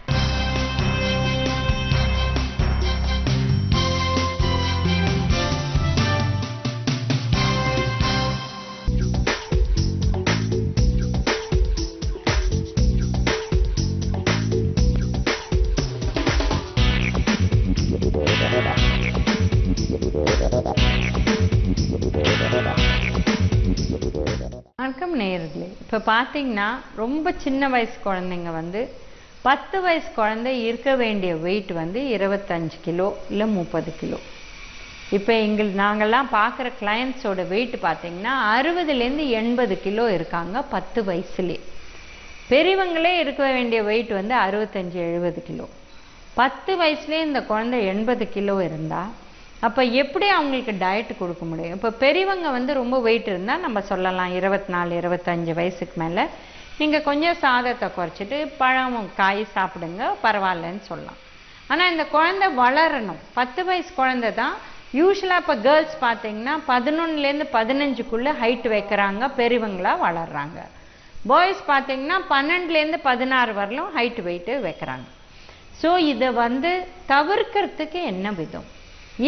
வணக்கம் நேயர்களே. இப்போ பார்த்தீங்கன்னா ரொம்ப சின்ன வயசு குழந்தைங்க 10 வயசு குழந்தை இருக்க வேண்டிய வெயிட் 25 கிலோ இல்லை 30 கிலோ. இப்போ நாங்கள்லாம் பார்க்குற கிளையண்ட்ஸோட வெயிட் பார்த்தீங்கன்னா 60லேருந்து 80 கிலோ இருக்காங்க 10 வயசுலே. பெரியவங்களே இருக்க வேண்டிய வெயிட் 65-70 கிலோ. 10 வயசுலேயே இந்த குழந்தை 80 கிலோ இருந்தால் அப்போ எப்படி அவங்களுக்கு டயட் கொடுக்க முடியும்? இப்போ பெரியவங்க ரொம்ப வெயிட் இருந்தால் நம்ம சொல்லலாம் 24-25 வயசுக்கு மேலே நீங்கள் கொஞ்சம் சாதத்தை குறைச்சிட்டு பழம் காய் சாப்பிடுங்க பரவாயில்லன்னு சொல்லலாம். ஆனால் இந்த குழந்தை வளரணும். 10 வயசு குழந்தை தான் யூஸ்வலாக. இப்போ கேர்ள்ஸ் பார்த்தீங்கன்னா 11லேருந்து 15க்குள்ளே ஹைட் வைக்கிறாங்க, பெரியவங்களாக வளர்கிறாங்க. பாய்ஸ் பார்த்தீங்கன்னா 12லேருந்து 16 வரலும் ஹைட் வெயிட்டு வைக்கிறாங்க. ஸோ இதை தவிர்க்கிறதுக்கு என்ன விதம்?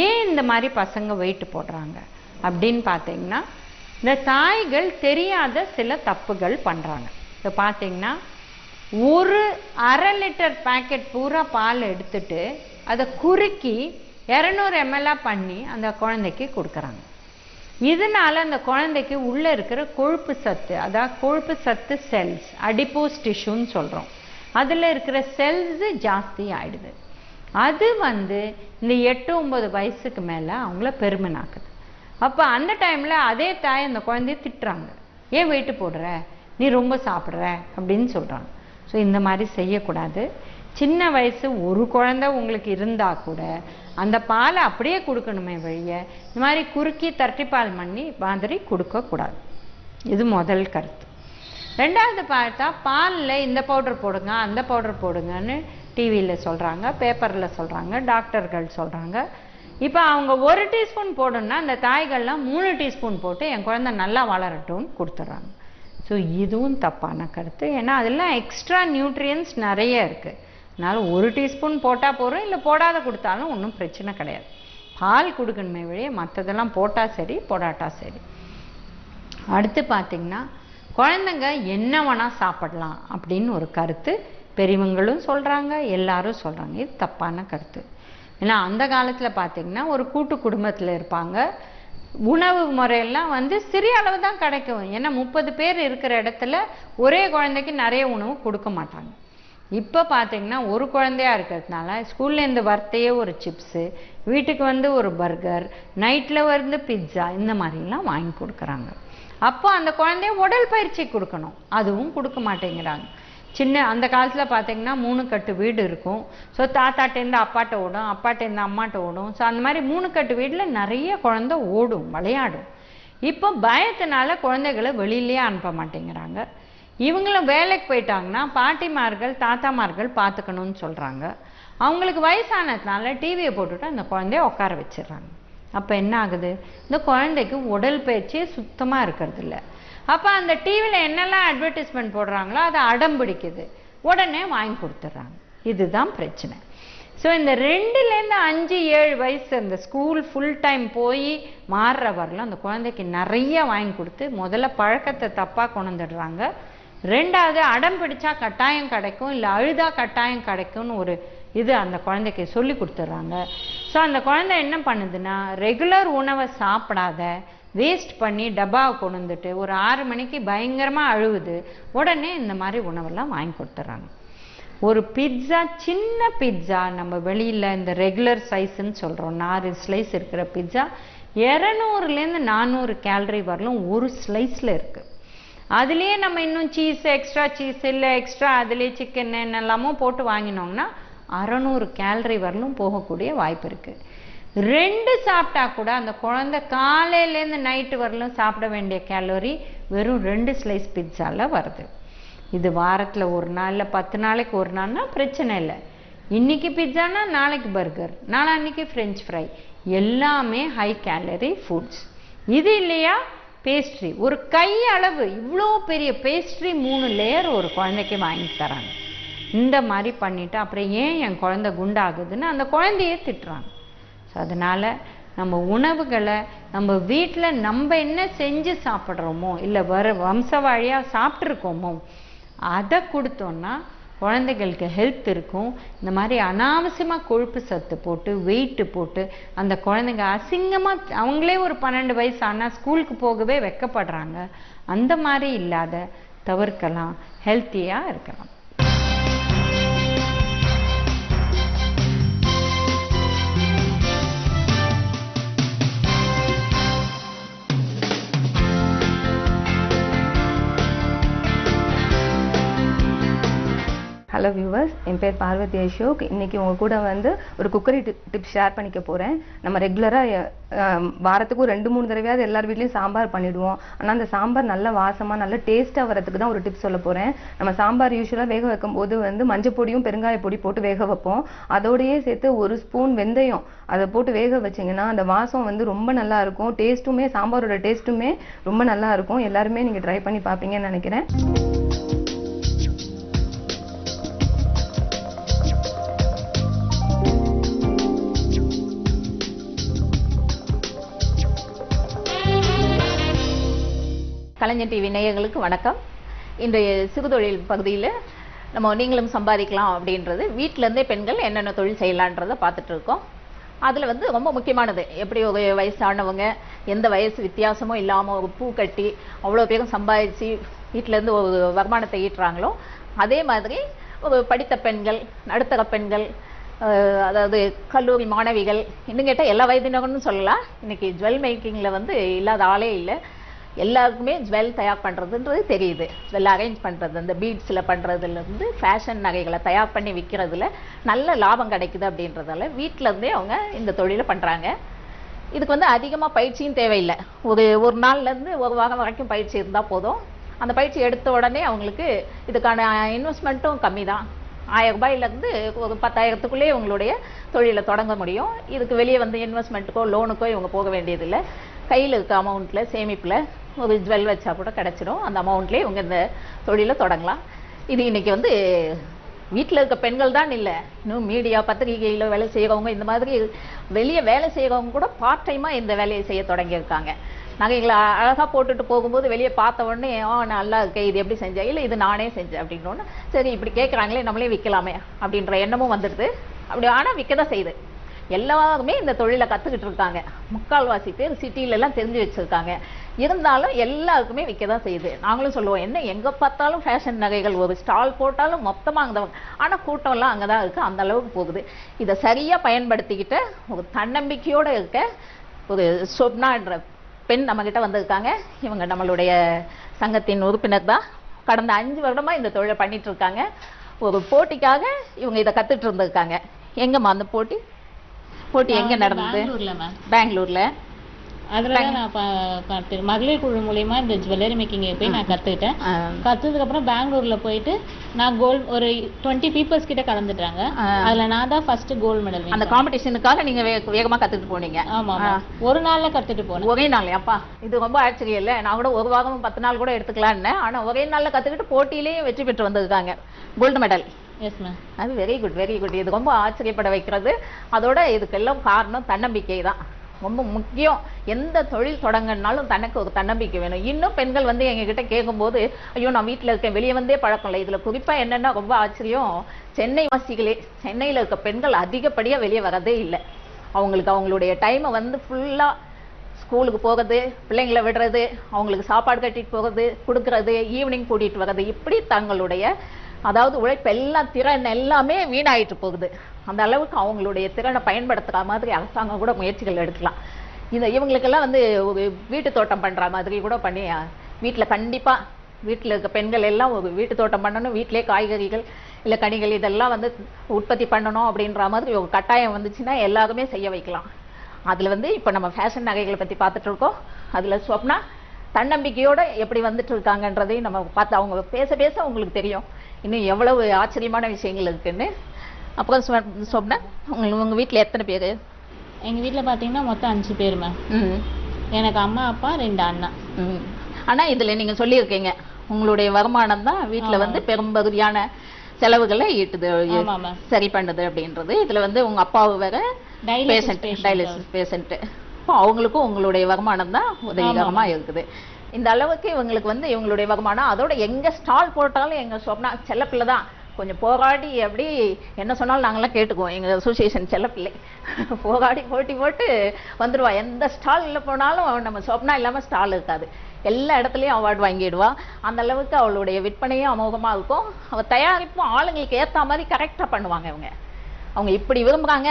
ஏன் இந்த மாதிரி பசங்க வெயிட் போடுறாங்க அப்படின்னு பார்த்தீங்கன்னா இந்த தாய்கள் தெரியாத சில தப்புகள் பண்ணுறாங்க. இப்போ பார்த்தீங்கன்னா ஒரு 1/2 லிட்டர் பேக்கெட் பூரா பால் எடுத்துட்டு அதை குறுக்கி 200 ml பண்ணி அந்த குழந்தைக்கு கொடுக்குறாங்க. இதனால அந்த குழந்தைக்கு உள்ளே இருக்கிற கொழுப்பு சத்து, அதாவது கொழுப்பு சத்து செல்ஸ், அடிப்போஸ் டிஷ்யூன்னு சொல்கிறோம், அதில் இருக்கிற செல்ஸ் ஜாஸ்தி ஆயிடுது. அது இந்த 8-9 வயசுக்கு மேலே அவங்கள பெருமனாக்குது. அப்போ அந்த டைமில் அதே தாய் அந்த குழந்தைய திட்டுறாங்க, ஏன் வெயிட்டு போடுற, நீ ரொம்ப சாப்பிட்ற அப்படின்னு சொல்கிறாங்க. ஸோ இந்த மாதிரி செய்யக்கூடாது. சின்ன வயசு ஒரு குழந்தை உங்களுக்கு இருந்தால் கூட அந்த பாலை அப்படியே கொடுக்கணுமே வழிய இந்த மாதிரி குறுக்கி தரட்டிப்பால் பண்ணி மாதிரி கொடுக்கக்கூடாது. இது முதல் கருத்து. ரெண்டாவது பார்த்தா பாலில் இந்த பவுடர் போடுங்க அந்த பவுடர் போடுங்கன்னு டிவியில் சொல்கிறாங்க, பேப்பரில் சொல்கிறாங்க, டாக்டர்கள் சொல்கிறாங்க. இப்போ அவங்க 1 டீஸ்பூன் போடணும்னா அந்த தாய்கள்லாம் 3 டீஸ்பூன் போட்டு என் குழந்தை நல்லா வளரட்டும்னு கொடுத்துட்றாங்க. ஸோ இதுவும் தப்பான கருத்து. ஏன்னா அதெல்லாம் எக்ஸ்ட்ரா நியூட்ரியன்ஸ் நிறைய இருக்குது. அதனால் 1 டீஸ்பூன் போட்டால் போகிறோம், இல்லை போடாத கொடுத்தாலும் ஒன்றும் பிரச்சனை கிடையாது. பால் கொடுக்கணுமே வழியே மற்றதெல்லாம் போட்டால் சரி போடாட்டா சரி. அடுத்து பார்த்திங்கன்னா குழந்தைங்க என்ன வேணால் சாப்பிடலாம் அப்படின்னு ஒரு கருத்து பெரியவங்களும் சொல்கிறாங்க, எல்லாரும் சொல்கிறாங்க. இது தப்பான கருத்து. ஏன்னா அந்த காலத்தில் பார்த்திங்கன்னா ஒரு கூட்டு குடும்பத்தில் இருப்பாங்க. உணவு முறையெல்லாம் சிறிய அளவு தான் கிடைக்கும். ஏன்னா 30 பேர் இருக்கிற இடத்துல ஒரே குழந்தைக்கு நிறைய உணவு கொடுக்க மாட்டாங்க. இப்போ பார்த்திங்கன்னா ஒரு குழந்தையா இருக்கிறதுனால ஸ்கூல்லேருந்து வரத்தையே ஒரு சிப்ஸு, வீட்டுக்கு ஒரு பர்கர், நைட்டில் பிட்ஸா, இந்த மாதிரிலாம் வாங்கி கொடுக்குறாங்க. அப்போ அந்த குழந்தைய உடல் பயிற்சி கொடுக்கணும், அதுவும் கொடுக்க மாட்டேங்கிறாங்க. அந்த காலத்தில் பார்த்தீங்கன்னா 3 கட்டு வீடு இருக்கும். ஸோ தாத்தாட்டேருந்து அப்பாட்ட ஓடும், அப்பாட்டேருந்து அம்மாட்ட ஓடும். ஸோ அந்த மாதிரி 3 கட்டு வீட்டில் நிறைய குழந்தை ஓடும், விளையாடும். இப்போ பயத்தினால குழந்தைகளை வெளியிலேயே அனுப்ப மாட்டேங்கிறாங்க. இவங்களும் வேலைக்கு போயிட்டாங்கன்னா பாட்டிமார்கள் தாத்தாமார்கள் பார்த்துக்கணும்னு சொல்கிறாங்க. அவங்களுக்கு வயசானதுனால டிவியை போட்டுட்டு அந்த குழந்தைய உட்கார வச்சிடுறாங்க. அப்போ என்ன ஆகுது? இந்த குழந்தைக்கு உடல் பயிற்சியே சுத்தமாக இருக்கிறது இல்லை. அப்போ அந்த டிவியில் என்னெல்லாம் அட்வர்டைஸ்மெண்ட் போடுறாங்களோ அதை அடம் பிடிக்குது, உடனே வாங்கி கொடுத்துட்றாங்க. இதுதான் பிரச்சனை. ஸோ இந்த 2லேருந்து 5-7 வயசு அந்த ஸ்கூல் ஃபுல் டைம் போய் மாறுற வரலாம் அந்த குழந்தைக்கு நிறைய வாங்கி கொடுத்து முதல்ல பழக்கத்தை தப்பாக கொண்டு வந்துடுறாங்க. ரெண்டாவது அடம் பிடிச்சா கட்டாயம் கிடைக்கும், இல்லை அழுதா கட்டாயம் கிடைக்கும்னு ஒரு இது அந்த குழந்தைக்கு சொல்லி கொடுத்துட்றாங்க. ஸோ அந்த குழந்தை என்ன பண்ணுதுன்னா ரெகுலர் உணவை சாப்பிடாத வேஸ்ட் பண்ணி டப்பாவை கொண்டு வந்துட்டு ஒரு 6 மணிக்கு பயங்கரமாக அழுவுது, உடனே இந்த மாதிரி உணவெல்லாம் வாங்கி கொடுத்துட்றாங்க. ஒரு பிட்ஸா, சின்ன பிட்ஸா, நம்ம வெளியில் இந்த ரெகுலர் சைஸ்ன்னு சொல்கிறோம் 4 ஸ்லைஸ் இருக்கிற பிட்ஸா 200லேருந்து 400 கேலரி வரலும் ஒரு ஸ்லைஸில் இருக்குது. அதுலேயே நம்ம இன்னும் சீஸ், எக்ஸ்ட்ரா சீஸ் இல்லை எக்ஸ்ட்ரா அதுலேயே சிக்கன் என்னெல்லாமோ போட்டு வாங்கினோம்னா 600 கேலரி வரலும் போகக்கூடிய வாய்ப்பு இருக்குது. 2 சாப்பிட்டா கூட அந்த குழந்தை காலையிலேருந்து நைட்டு வரலும் சாப்பிட வேண்டிய கேலரி வெறும் 2 ஸ்லைஸ் பிட்ஸாவில் வருது. இது வாரத்தில் ஒரு நாள் இல்லை 10 நாளைக்கு ஒரு நாள்னா பிரச்சனை இல்லை. இன்னைக்கு பிட்சானா நாளைக்கு பர்கர், நாளான்னைக்கு ஃப்ரெஞ்ச் ஃப்ரை, எல்லாமே ஹை கேலரி ஃபுட்ஸ். இது இல்லையா பேஸ்ட்ரி, ஒரு கை அளவு இவ்வளோ பெரிய பேஸ்ட்ரி 3 லேயர் ஒரு குழந்தைக்கு வாங்கி தராங்க. இந்த மாதிரி பண்ணிவிட்டு அப்புறம் ஏன் என் குழந்தை குண்டாகுதுன்னு அந்த குழந்தையே திட்டுறாங்க. ஸோ அதனால் நம்ம உணவுகளை நம்ம வீட்டில் நம்ம என்ன செஞ்சு சாப்பிட்றோமோ இல்லை வம்சவாழியாக சாப்பிட்ருக்கோமோ அதை கொடுத்தோன்னா குழந்தைகளுக்கு ஹெல்த் இருக்கும். இந்த மாதிரி அனாவசியமாக கொழுப்பு சத்து போட்டு வெயிட்டு போட்டு அந்த குழந்தைங்க அசிங்கமாக அவங்களே ஒரு 12 வயசு ஆனால் ஸ்கூலுக்கு போகவே வெக்கப்படுறாங்க. அந்த மாதிரி இல்லாத தவிர்க்கலாம், ஹெல்த்தியாக இருக்கலாம்.
ஹலோ வியூவர்ஸ், என் பேர் பார்வதி அசோக். இன்றைக்கி உங்கள் கூட வந்து ஒரு குக்கரி டிப்ஸ் ஷேர் பண்ணிக்க போகிறேன். நம்ம ரெகுலராக வாரத்துக்கு 2-3 தடவையாவது எல்லார் வீட்லேயும் சாம்பார் பண்ணிவிடுவோம். ஆனால் அந்த சாம்பார் நல்ல வாசமாக நல்ல டேஸ்ட்டாக வரதுக்கு தான் ஒரு டிப்ஸ் சொல்ல போகிறேன். நம்ம சாம்பார் யூஸ்வலாக வேக வைக்கும் போது வந்து மஞ்சள் பொடியும் பெருங்காய பொடி போட்டு வேக வைப்போம். அதோடையே சேர்த்து 1 ஸ்பூன் வெந்தயம் அதை போட்டு வேக வச்சிங்கன்னா அந்த வாசம் வந்து ரொம்ப நல்லா இருக்கும். டேஸ்ட்டுமே சாம்பாரோட டேஸ்ட்டுமே ரொம்ப நல்லா இருக்கும். எல்லாருமே நீங்கள் ட்ரை பண்ணி பார்ப்பீங்கன்னு நினைக்கிறேன்.
கலைஞர் டிவி நேயர்களுக்கு வணக்கம். இன்றைய சிறுதொழில் பகுதியில் நீங்களும் சம்பாதிக்கலாம் அப்படின்றது வீட்டிலேருந்தே பெண்கள் என்னென்ன தொழில் செய்யலான்றதை பார்த்துட்டு இருக்கோம். அதில் வந்து ரொம்ப முக்கியமானது எப்படி ஒரு வயசானவங்க எந்த வயசு வித்தியாசமும் இல்லாமல் ஒரு பூ கட்டி அவ்வளோ பேரும் சம்பாதிச்சு வீட்டிலேருந்து ஒரு வருமானத்தை ஈட்டுறாங்களோ அதே மாதிரி ஒரு படித்த பெண்கள், நடுத்தர பெண்கள், அதாவது கல்லூரி மாணவிகள், இன்னும் கேட்டால் எல்லா வயதினர்களும் சொல்லலாம். இன்றைக்கி ஜுவல் மேக்கிங்கில் வந்து இல்லாத ஆளே இல்லை. எல்லாருக்குமே ஜுவல் தயார் பண்ணுறதுன்றது தெரியுது. ஜுவல் அரேஞ்ச் பண்ணுறது, இந்த பீட்ஸில் பண்ணுறதுலேருந்து ஃபேஷன் நகைகளை தயார் பண்ணி விற்கிறதுல நல்ல லாபம் கிடைக்குது. அப்படின்றதால வீட்டிலேருந்தே அவங்க இந்த தொழிலை பண்ணுறாங்க. இதுக்கு வந்து அதிகமாக பயிற்சியும் தேவையில்லை. ஒரு நாள்லேருந்து ஒரு வாரம் வரைக்கும் பயிற்சி இருந்தால் போதும். அந்த பயிற்சி எடுத்த உடனே அவங்களுக்கு இதுக்கான இன்வெஸ்ட்மெண்ட்டும் கம்மி தான். 1000 ரூபாயிலேருந்து ஒரு 10,000த்துக்குள்ளே உங்களுடைய தொழிலை தொடங்க முடியும். இதுக்கு வெளியே வந்து இன்வெஸ்ட்மெண்ட்டுக்கோ லோனுக்கோ இவங்க போக வேண்டியதில்லை. கையில் இருக்க அமௌண்ட்டில் சேமிப்பில் ஒரு ஜுவல் வச்சா கூட கிடச்சிடும். அந்த அமௌண்ட்லேயே இவங்க இந்த தொழிலை தொடங்கலாம். இது இன்றைக்கி வந்து வீட்டில் இருக்க பெண்கள் தான் இல்லை, இன்னும் மீடியா பத்திரிகையில் வேலை செய்கிறவங்க, இந்த மாதிரி வெளியே வேலை செய்கிறவங்க கூட பார்ட் டைமாக இந்த வேலையை செய்ய தொடங்கியிருக்காங்க. நகைகளை அழகாக போட்டுட்டு போகும்போது வெளியே பார்த்த உடனே நல்லா இருக்கு, இது எப்படி செஞ்சேன், இல்லை இது நானே செஞ்சேன் அப்படின்னோன்னு சரி இப்படி கேட்குறாங்களே நம்மளே விற்கலாமே அப்படின்ற எண்ணமும் வந்துடுது. அப்படி ஆனால் விற்க தான் செய்யுது. எல்லாருமே இந்த தொழிலை கற்றுக்கிட்டு இருக்காங்க. முக்கால்வாசி பேர் சிட்டிலெல்லாம் தெரிஞ்சு வச்சுருக்காங்க. இருந்தாலும் எல்லாருக்குமே விற்க தான் செய்யுது. நாங்களும் சொல்லுவோம், என்ன எங்கே பார்த்தாலும் ஃபேஷன் நகைகள், ஒரு ஸ்டால் போட்டாலும் மொத்தமாக அங்கே, ஆனால் கூட்டம்லாம் அங்கே தான் இருக்குது. அந்த அளவுக்கு போகுது. இதை சரியாக பயன்படுத்திக்கிட்ட ஒரு தன்னம்பிக்கையோடு இருக்க ஒரு சொப்னா என்ற பெண் நம்மக்கிட்ட வந்திருக்காங்க. இவங்க நம்மளுடைய சங்கத்தின் உறுப்பினர் தான். கடந்த 5 வருடமாக இந்த தொழிலை பண்ணிட்டு இருக்காங்க. ஒரு போட்டிக்காக இவங்க இதை கற்றுட்டு இருந்திருக்காங்க. எங்கம்மா அந்த போட்டி எங்க நடந்தது? பெங்களூர்ல.
அதுல நான் மகளிர் குழு மூலமா இந்த ஜுவல்லரி மேக்கிங் போய் நான் கத்துக்கிட்டேன். கத்துறதுக்கு அப்புறம் பெங்களூர்ல போயிட்டு நான் ஒரு 20 பீப்புள்ஸ் கிட்ட கலந்துட்டாங்க. அதுல நான் தான் ஃபர்ஸ்ட் கோல்டு மெடல்.
அந்த காம்படிஷனுக்காக நீங்க வேகமா கத்துட்டு போனீங்க?
ஆமா, ஒரு நாள்ல கத்துட்டு போனேன்.
ஒரே நாள்? அப்பா இது ரொம்ப ஆச்சரியம் இல்ல. நான் கூட ஒரு வாரம் 10 நாள் கூட எடுத்துக்கலான்னு, ஆனா ஒரே நாள்ல கத்துக்கிட்டு போட்டியிலேயே வெற்றி பெற்று வந்திருக்காங்க, கோல்டு மெடல்.
Yes ma'am.
அது வெரி குட், வெரி குட். இது ரொம்ப ஆச்சரியப்பட வைக்கிறது. அதோட இதுக்கெல்லாம் காரணம் தன்னம்பிக்கை தான். ரொம்ப முக்கியம். எந்த தொழில் தொடங்கினாலும் தனக்கு ஒரு தன்னம்பிக்கை வேணும். இன்னும் பெண்கள் வந்து எங்ககிட்ட கேட்கும்போது, ஐயோ நான் வீட்டில் இருக்கேன், வெளியே வந்தே பழக்கம் இல்லை. இதில் குறிப்பாக என்னென்னா ரொம்ப ஆச்சரியம், சென்னை வாசிகளே, சென்னையில் இருக்க பெண்கள் அதிகப்படியாக வெளியே வரதே இல்லை. அவங்களுடைய டைமை வந்து ஃபுல்லாக ஸ்கூலுக்கு போகிறது, பிள்ளைங்களை விடுறது, அவங்களுக்கு சாப்பாடு கட்டிட்டு போகிறது, கொடுக்கறது, ஈவினிங் கூட்டிகிட்டு வர்றது, இப்படி தங்களுடைய அதாவது உழைப்பு எல்லாம் திறன் எல்லாமே வீணாயிட்டு போகுது. அந்த அளவுக்கு அவங்களுடைய திறனை பயன்படுத்துகிற மாதிரி அரசாங்கம் கூட முயற்சிகள் எடுக்கலாம். இவங்களுக்கெல்லாம் வந்து ஒரு வீட்டு தோட்டம் பண்ணுற மாதிரி கூட பண்ணி வீட்டில் கண்டிப்பாக வீட்டில் இருக்க பெண்கள் எல்லாம் ஒரு வீட்டு தோட்டம் பண்ணணும், வீட்டிலே காய்கறிகள் இல்லை கனிகள் இதெல்லாம் வந்து உற்பத்தி பண்ணணும் அப்படின்ற மாதிரி ஒரு கட்டாயம் வந்துச்சுன்னா எல்லாருமே செய்ய வைக்கலாம். அதில் வந்து இப்போ நம்ம ஃபேஷன் நகைகளை பற்றி பார்த்துட்டு இருக்கோம். அதில் ஸ்வப்னா தன்னம்பிக்கையோட எப்படி வந்துட்டு இருக்காங்கன்றதையும் நம்ம பார்த்து அவங்க பேச பேச உங்களுக்கு தெரியும் இன்னும் எவ்வளவு ஆச்சரியமான விஷயங்கள் இருக்குன்னு. அப்புறம் சொன்னா உங்க வீட்டில் எத்தனை பேர்?
எங்க வீட்ல பாத்தீங்கன்னா மொத்தம் 5 பேர் மேம். எனக்கு அம்மா அப்பா 2 அண்ணா.
ஆனா இதுல நீங்க சொல்லியிருக்கீங்க உங்களுடைய வருமானம் தான் வீட்டுல வந்து பெரும்பகுதியான செலவுகளை ஈட்டுது, சரி பண்ணுது அப்படின்றது. இதுல வந்து உங்க அப்பாவு வேற டயாலிசிஸ் பேஷண்ட், அவங்களுக்கும் உங்களுடைய வருமானம் தான் உதவிகரமா இருக்குது. இந்த அளவுக்கு இவங்களுக்கு வந்து இவங்களுடைய வருமானம், அதோட எங்க ஸ்டால் போட்டாலும் எங்க சொன்னா செல்லப்பிள்ளை தான் கொஞ்சம் போராடி அப்படி என்ன சொன்னாலும் நாங்களாம் கேட்டுக்குவோம். எங்கள் அசோசியேஷன் செல்லப்பிள்ளை போராடி போட்டு வந்துடுவா. எந்த ஸ்டாலில் போனாலும் நம்ம சொப்னா இல்லாமல் ஸ்டால் இருக்காது. எல்லா இடத்துலையும் அவார்டு வாங்கிடுவா. அந்த அளவுக்கு அவளுடைய விற்பனையும் அமோகமாக இருக்கும். அவள் தயாரிப்பும் ஆளுங்களுக்கு ஏற்ற மாதிரி கரெக்டாக பண்ணுவாங்க. அவங்க இப்படி விரும்புகிறாங்க,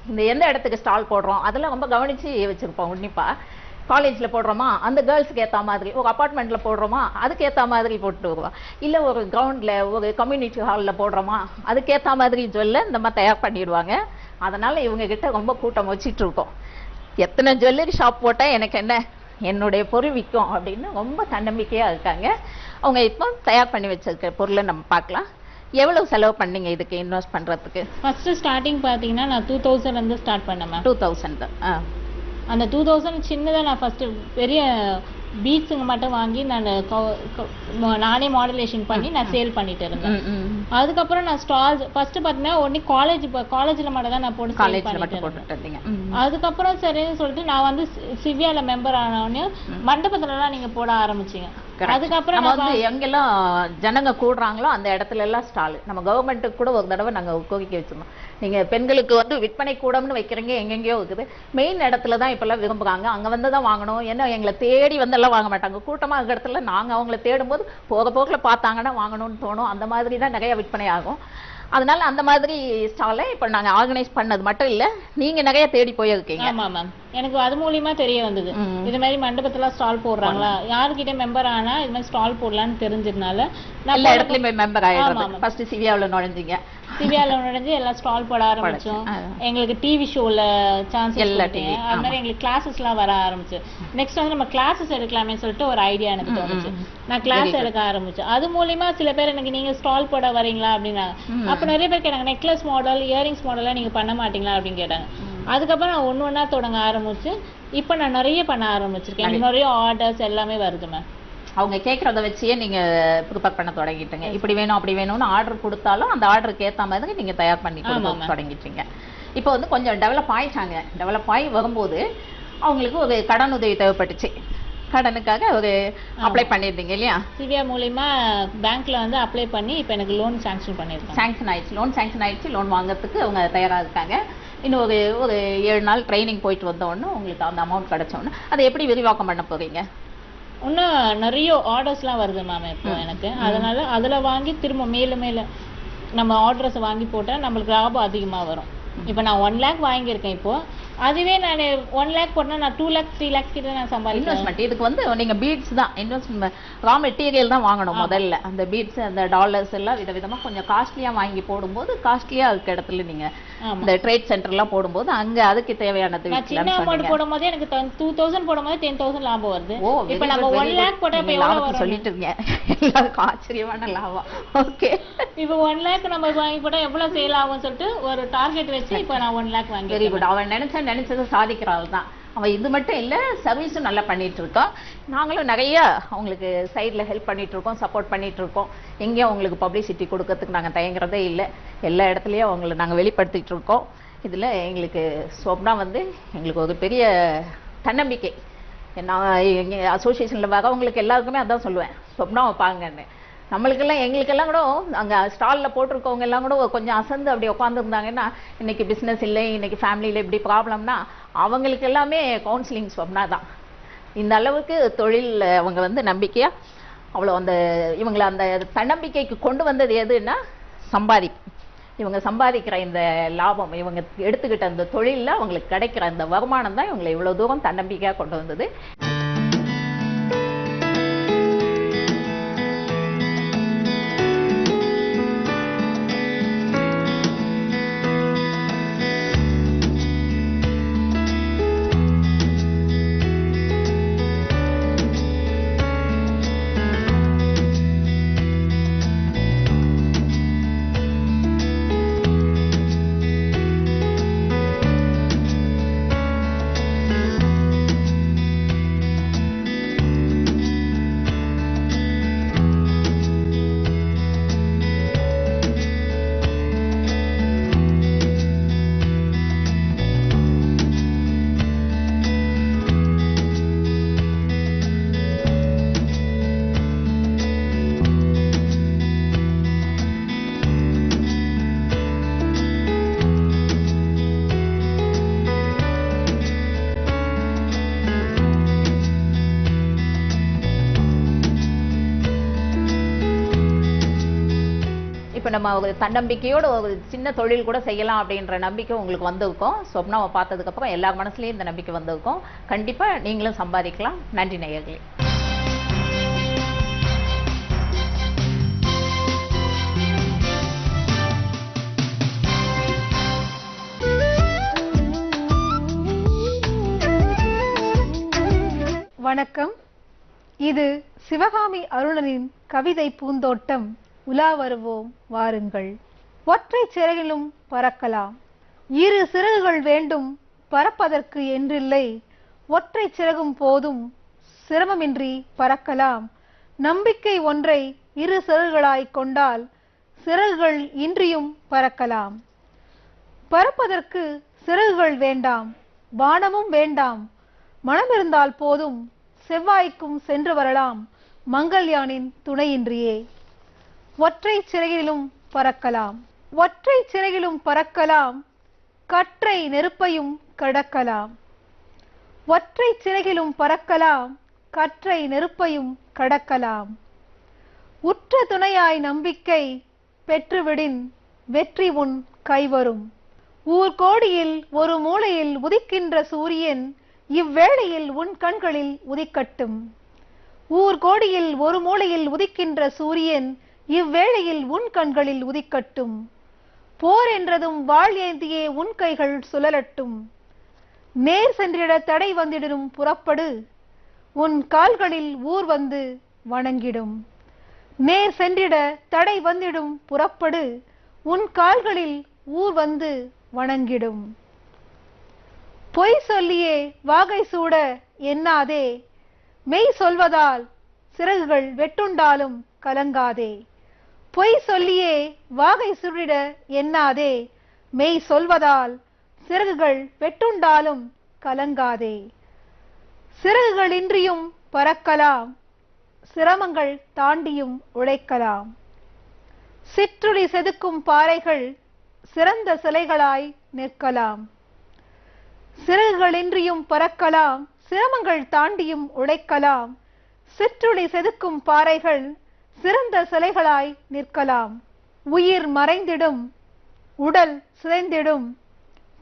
இந்த எந்த இடத்துக்கு ஸ்டால் போடுறோம் அதெல்லாம் ரொம்ப கவனித்து வச்சுருப்போம் உன்னிப்பாக. காலேஜில் போடுறோமா அந்த கேர்ள்ஸுக்கு ஏற்ற மாதிரி, ஒரு அப்பார்ட்மெண்ட்டில் போடுறோமா அதுக்கேற்ற மாதிரி போட்டு வருவா. இல்லை ஒரு கிரவுண்டில் ஒரு கம்யூனிட்டி ஹாலில் போடுறோமா அதுக்கேற்ற மாதிரி ஜுவல்லை இந்த மாதிரி தயார் பண்ணிடுவாங்க. அதனால் இவங்ககிட்ட ரொம்ப கூட்டம் வச்சிட்டு இருக்கோம். எத்தனை ஜுவல்லரி ஷாப் போட்டால் எனக்கு என்ன, என்னுடைய பொருள் விற்கும் அப்படின்னு ரொம்ப தன்னம்பிக்கையாக இருக்காங்க. அவங்க இப்போ தயார் பண்ணி வச்சிருக்க பொருளை நம்ம பார்க்கலாம். எவ்வளவு செலவு பண்ணீங்க இதுக்கு இன்வெஸ்ட் பண்ணுறதுக்கு?
ஃபர்ஸ்ட் ஸ்டார்டிங் பார்த்தீங்கன்னா நான் 2000 ஸ்டார்ட் பண்ணேன் மேம்.
2000
அந்த 2000 சின்னதாக நான் ஃபர்ஸ்ட் பெரிய பீட்ஸுங்க மட்டும் வாங்கி நான் நானே மாடுலேஷன் பண்ணி நான் சேல் பண்ணிட்டு இருந்தேன். அதுக்கப்புறம் நான் ஸ்டால்ஸ் ஃபர்ஸ்ட் பார்த்தீங்கன்னா ஒன்லி காலேஜில் மட்டும் தான் நான் போட்டு சேல் பண்ணிட்டு இருந்தேன். அதுக்கப்புறம் சரின்னு சொல்லிட்டு நான் வந்து சிவியால மெம்பர் ஆனோடனே மண்டபத்துலலாம் நீங்க போட ஆரம்பிச்சீங்க. அதுக்கப்புறம்
வந்து எங்கெல்லாம் ஜனங்க கூடுறாங்களோ அந்த இடத்துல எல்லாம் ஸ்டால் நம்ம கவர்மெண்ட்டுக்கு கூட ஒரு தடவை நாங்கள் கோரிக்கை வச்சிருந்தோம். நீங்க பெண்களுக்கு வந்து விற்பனை கூடம்னு வைக்கிறீங்க, எங்கெங்கயோ இருக்குது. மெயின் இடத்துல தான் இப்பெல்லாம் விரும்புகிறாங்க, அங்கே வந்து தான் வாங்கணும். ஏன்னா எங்களை தேடி வந்தெல்லாம் வாங்க மாட்டாங்க. கூட்டமாக இருக்கிற இடத்துல நாங்கள் அவங்கள தேடும்போது போக்கில் பார்த்தாங்கன்னா வாங்கணும்னு தோணும். அந்த மாதிரி தான் நிறைய விற்பனை ஆகும். அதனால அந்த மாதிரி ஸ்டாலை இப்போ நாங்கள் ஆர்கனைஸ் பண்ணது மட்டும் இல்லை, நீங்கள் நிறைய தேடி போயிருக்கீங்க.
ஆமாம் மேம், எனக்கு அது மூலியமா தெரிய வந்தது. இது மாதிரி மண்டபத்துல ஸ்டால் போடுறாங்களா, யாருக்கிட்ட மெம்பர் ஆனா இது மாதிரி ஸ்டால் போடலான்னு தெரிஞ்சதுனால
எல்லா இடத்துலயுமே மெம்பர் ஆயிடுறது. ஃபர்ஸ்ட் சிவியாவில் நுழைஞ்சிங்க,
சிவியால நுழைஞ்சு எல்லாம் ஸ்டால் போட ஆரம்பிச்சோம். எங்களுக்கு டிவி ஷோல சான்ஸ் அது மாதிரி எங்களுக்கு கிளாஸஸ்லாம் வர ஆரம்பிச்சு. நெக்ஸ்ட் வந்து நம்ம கிளாஸஸ் எடுக்கலாமே சொல்லிட்டு ஒரு ஐடியா எனக்கு தோணுச்சு. நான் கிளாஸ் எடுக்க ஆரம்பிச்சேன். அது மூலியமா சில பேர் எனக்கு நீங்க ஸ்டால் போட வரீங்களா அப்படின்னாங்க. அப்ப நிறைய பேர் கேட்டாங்க நெக்லஸ் மாடல் இயரிங்ஸ் மாடலா நீங்க பண்ண மாட்டீங்களா அப்படின்னு கேட்டாங்க. அதுக்கப்புறம் நான் ஒண்ணா தொடங்க ஆரம்பிச்சு இப்ப நான் நிறைய பண்ண ஆரம்பிச்சிருக்கேன். எனக்கு நிறைய ஆர்டர்ஸ் எல்லாமே வருது மேம்.
அவங்க கேட்கறத வச்சே நீங்க ப்ரிப்பேர் பண்ண தொடங்கிட்டீங்க. இப்படி வேணும் அப்படி வேணும்னு ஆர்டர் கொடுத்தாலும் அந்த ஆர்டருக்கு ஏற்ற மாதிரி நீங்க தயார் பண்ணி தொடங்கிட்டீங்க. இப்போ வந்து கொஞ்சம் டெவலப் ஆயிட்டாங்க. டெவலப் ஆகி வரும்போது அவங்களுக்கு ஒரு கடன் உதவி தேவைப்பட்டுச்சு. கடனுக்காக ஒரு அப்ளை பண்ணியிருந்தீங்க இல்லையா?
சிவியா மூலியமா பேங்க்ல வந்து அப்ளை பண்ணி இப்போ எனக்கு லோன் சாங்ஷன் பண்ணியிருக்காங்க.
சாங்ஷன் ஆயிடுச்சு, லோன் சாங்ஷன் ஆயிடுச்சு. லோன் வாங்குறதுக்கு அவங்க தயாராக இருக்காங்க. இன்னும் ஒரு 7 நாள் ட்ரைனிங் போயிட்டு வந்தோடனே உங்களுக்கு அந்த அமௌண்ட் கிடைச்சோன்னு அதை எப்படி விரிவாக்கம் பண்ண போறீங்க?
இன்னும் நிறைய ஆர்டர்ஸ்லாம் வருது மேம் இப்போ எனக்கு. அதனால அதில் வாங்கி திரும்ப மேல நம்ம ஆர்டர்ஸை வாங்கி போட்டால் நம்மளுக்கு லாபம் அதிகமாக வரும். இப்போ நான் 1 lakh வாங்கியிருக்கேன். இப்போ அதுவே நான் 1 lakh போட்டா நான் 2 lakhs 3 lakhs கிட்ட நான் சம்பாதிக்கிறேன்.
இதுக்கு வந்து நீங்க பீட்ஸ் தான் இன்வெஸ்ட்மெண்ட், ரா மெட்டீரியல் தான் வாங்கணும் முதல்ல. அந்த பீட்ஸ் அந்த டாலர்ஸ் எல்லாம் விதவிதமா கொஞ்சம் காஸ்ட்லியா வாங்கி போடும்போது காஸ்ட்லியா இருக்க இடத்துல நீங்க இந்த ட்ரேட் சென்டர்லாம் போடும்போது அங்க அதுக்கு தேவையானது
சின்ன அமௌண்ட் போடும்போது எனக்கு 2000 போடும்போது 10,000 லாபம் வருது. இப்போ நம்ம 1 lakh போட்டா இப்போ எவ்வளவு வரும் சொல்லிட்டு இருக்கீங்க.
எல்லாருக்கும் ஆச்சரியமான லாபம். ஓகே,
இப்போ 1 lakh நம்ம வாங்கி போட்டா எவ்வளவு சேல் ஆகும் சொல்லிட்டு ஒரு டார்கெட் வச்சு இப்போ நான் 1 lakh வாங்கி.
Very good. அவன் நினைச்சதை சாதிக்கிறாள் தான் அவன். இது மட்டும் இல்லை, சர்வீஸும் நல்லா பண்ணிட்டு இருக்கோம். நாங்களும் நிறைய அவங்களுக்கு சைடில் ஹெல்ப் பண்ணிட்டு இருக்கோம், சப்போர்ட் பண்ணிட்டு இருக்கோம். எங்கேயும் அவங்களுக்கு பப்ளிசிட்டி கொடுக்கறதுக்கு நாங்கள் தயங்குறதே இல்லை. எல்லா இடத்துலையும் அவங்கள நாங்கள் வெளிப்படுத்திட்டு இருக்கோம். இதில் எங்களுக்கு சொப்னா வந்து எங்களுக்கு ஒரு பெரிய தன்னம்பிக்கை. நான் எங்கள் அசோசியேஷனில் வரவங்களுக்கு எல்லாருக்குமே அதான் சொல்லுவேன், சொப்னாவை பாருங்கன்னு. நம்மளுக்கெல்லாம் எங்களுக்கெல்லாம் கூட அங்கே ஸ்டாலில் போட்டிருக்கவங்க எல்லாம் கூட கொஞ்சம் அசந்து அப்படி உட்காந்துருந்தாங்கன்னா இன்னைக்கு பிஸ்னஸ் இல்லை, இன்னைக்கு ஃபேமிலியில் இப்படி ப்ராப்ளம்னா அவங்களுக்கு எல்லாமே கவுன்சிலிங் சொன்னா தான். இந்த அளவுக்கு தொழில் அவங்க வந்து நம்பிக்கையாக அவ்வளோ அந்த இவங்களை அந்த தன்னம்பிக்கைக்கு கொண்டு வந்தது எதுன்னா இவங்க சம்பாதிக்கிற இந்த லாபம், இவங்க எடுத்துக்கிட்ட அந்த தொழிலில் அவங்களுக்கு கிடைக்கிற அந்த வருமானம் தான் இவங்களை இவ்வளோ தூரம் தன்னம்பிக்கையாக கொண்டு வந்தது. இப்போ நம்ம ஒரு தன்னம்பிக்கையோட ஒரு சின்ன தொழில் கூட செய்யலாம் அப்படின்ற நம்பிக்கை உங்களுக்கு வந்திருக்கும். சொப்னாவை பார்த்ததுக்கப்புறம் எல்லா மனசுலேயும் இந்த நம்பிக்கை வந்திருக்கும். கண்டிப்பாக நீங்களும் சம்பாதிக்கலாம். நன்றி நேயர்களே.
வணக்கம். இது சிவகாமி அருணனின் கவிதை பூந்தோட்டம். உலா வருவோம் வாருங்கள். ஒற்றை சிறகிலும் பறக்கலாம், இரு சிறகுகள் வேண்டும் பறப்பதற்கு என்றில்லை. ஒற்றை சிறகும் போதும் சிரமமின்றி பறக்கலாம். நம்பிக்கை ஒன்றை இரு சிறகுகளாய் கொண்டால் சிறகுகள் இன்றியும் பறக்கலாம். பறப்பதற்கு சிறகுகள் வேண்டாம், வானமும் வேண்டாம், மனமிருந்தால் போதும் செவ்வாய்க்கும் சென்று வரலாம் மங்கள்யானின் துணையின்றியே. ஒற்றை சிறகிலும் பறக்கலாம், ஒற்றை சிறகிலும் பறக்கலாம், கற்றை நெருப்பையும் கடக்கலாம். ஒற்றை சிறகிலும் பறக்கலாம், கற்றை நெருப்பையும் கடக்கலாம். உற்ற துணையாய் நம்பிக்கை பெற்றுவிடின் வெற்றி உன் கைவரும். ஊர்கோடியில் ஒரு மூலையில் உதிக்கின்ற சூரியன் இவ்வேளையில் உன் கண்களில் உதிக்கட்டும். ஊர்கோடியில் ஒரு மூலையில் உதிக்கின்ற சூரியன் இவ்வேளையில் உன் கண்களில் உதிக்கட்டும். போர் என்றதும் வாழ் ஏந்தியே உன் கைகள் சுழலட்டும். நேர் சென்றிட தடை வந்திடும் புறப்படு, உன் கால்களில் ஊர் வந்து வணங்கிடும். நேர் சென்றிட தடை வந்திடும் புறப்படு, உன் கால்களில் ஊர் வந்து வணங்கிடும். பொய் சொல்லியே வாகை சூட எண்ணாதே, மெய் சொல்வதால் சிறகுகள் வெட்டுண்டாலும் கலங்காதே. பொய் சொல்லியே வாகை சூடிட எண்ணாதே, மெய் சொல்வதால் சிறகுகள் வெட்டுண்டாலும் கலங்காதே. சிறகுகளின்றியும் பறக்கலாம், சிரமங்கள் தாண்டியும் உழைக்கலாம். சிற்றுளி செதுக்கும் பாறைகள் சிறந்த சிலைகளாய் நிற்கலாம். சிறகுகளின்றியும் பறக்கலாம், சிரமங்கள் தாண்டியும் உழைக்கலாம். சிற்றுளி செதுக்கும் பாறைகள் சிறந்த சிலைகளாய் நிற்கலாம். உயிர் மறைந்திடும், உடல் சிதைந்திடும்,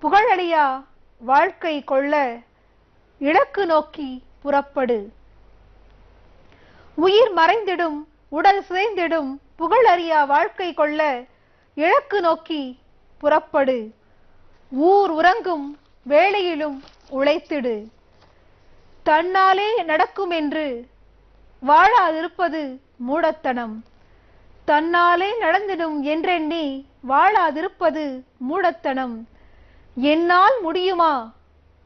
புகழழியா வாழ்க்கை கொள்ள இலக்கு நோக்கி புறப்படு. உயிர் மறைந்திடும், உடல் சிதைந்திடும், புகழறியா வாழ்க்கை கொள்ள இலக்கு நோக்கி புறப்படு. ஊர் உறங்கும் வேளையிலும் உழைத்திடு. தன்னாலே நடக்கும் என்று வாழாதிருப்பது மூடத்தனம். தன்னாலே நடந்திடும் என்றெண்ணி வாழாதிருப்பது மூடத்தனம். என்னால் முடியுமா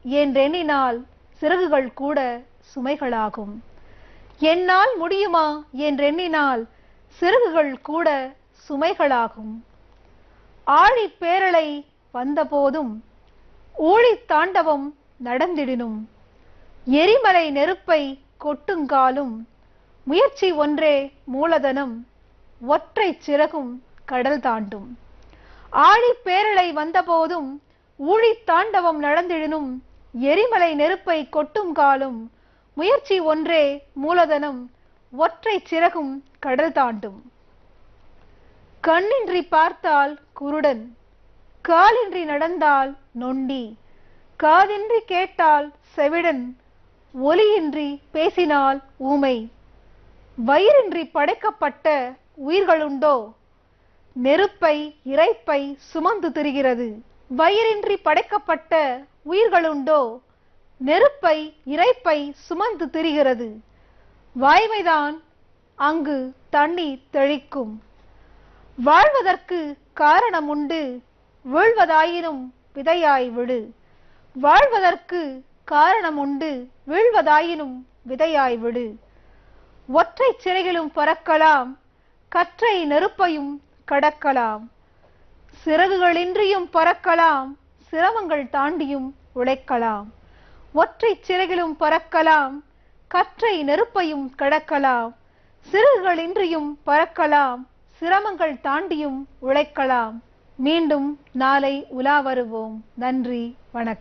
என்றெண்ணினால் சிறகுகள் கூட சுமைகளாகும். என்னால் முடியுமா என்றெண்ணினால் சிறகுகள் கூட சுமைகளாகும். ஆழி பேரலை வந்தபோதும் ஊழி தாண்டவம் நடந்திடினும், எரிமலை நெருப்பை கொட்டுங்காலும் முயற்சி ஒன்றே மூலதனம், ஒற்றை சிறகும் கடல் தாண்டும். ஆழி பேரலை வந்தபோதும் ஊழி தாண்டவம் நடந்திடினும், எரிமலை நெருப்பை கொட்டும் காலும் முயற்சி ஒன்றே மூலதனம், ஒற்றை சிறகும் கடல் தாண்டும். கண்ணின்றி பார்த்தால் குருடன், காலின்றி நடந்தால் நொண்டி, காதின்றி கேட்டால் செவிடன், ஒலியின்றி பேசினால் ஊமை. வயிறின்றி படைக்கப்பட்ட உயிர்களுண்டோ நெருப்பை இறைப்பை சுமந்து திரிகிறது. வயிறின்றி படைக்கப்பட்ட உயிர்களுண்டோ நெருப்பை இறைப்பை சுமந்து திரிகிறது. வாய்மைதான் அங்கு தண்ணீர் தெளிக்கும். வாழ்வதற்கு காரணம் உண்டு, வீழ்வதாயினும் விதையாய் விடு. வாழ்வதற்கு காரணம் உண்டு, வீழ்வதாயினும் விதையாய் விடு. ஒற்றை சிறகிலும் பறக்கலாம், கற்றை நெருப்பையும் கடக்கலாம். சிறகுகளின்றியும் பறக்கலாம், சிரமங்கள் தாண்டியும் உழைக்கலாம். ஒற்றை சிறகிலும் பறக்கலாம், கற்றை நெருப்பையும் கடக்கலாம். சிறகுகளின்றியும் பறக்கலாம், சிரமங்கள் தாண்டியும் உழைக்கலாம். மீண்டும் நாளை உலா வருவோம். நன்றி, வணக்கம்.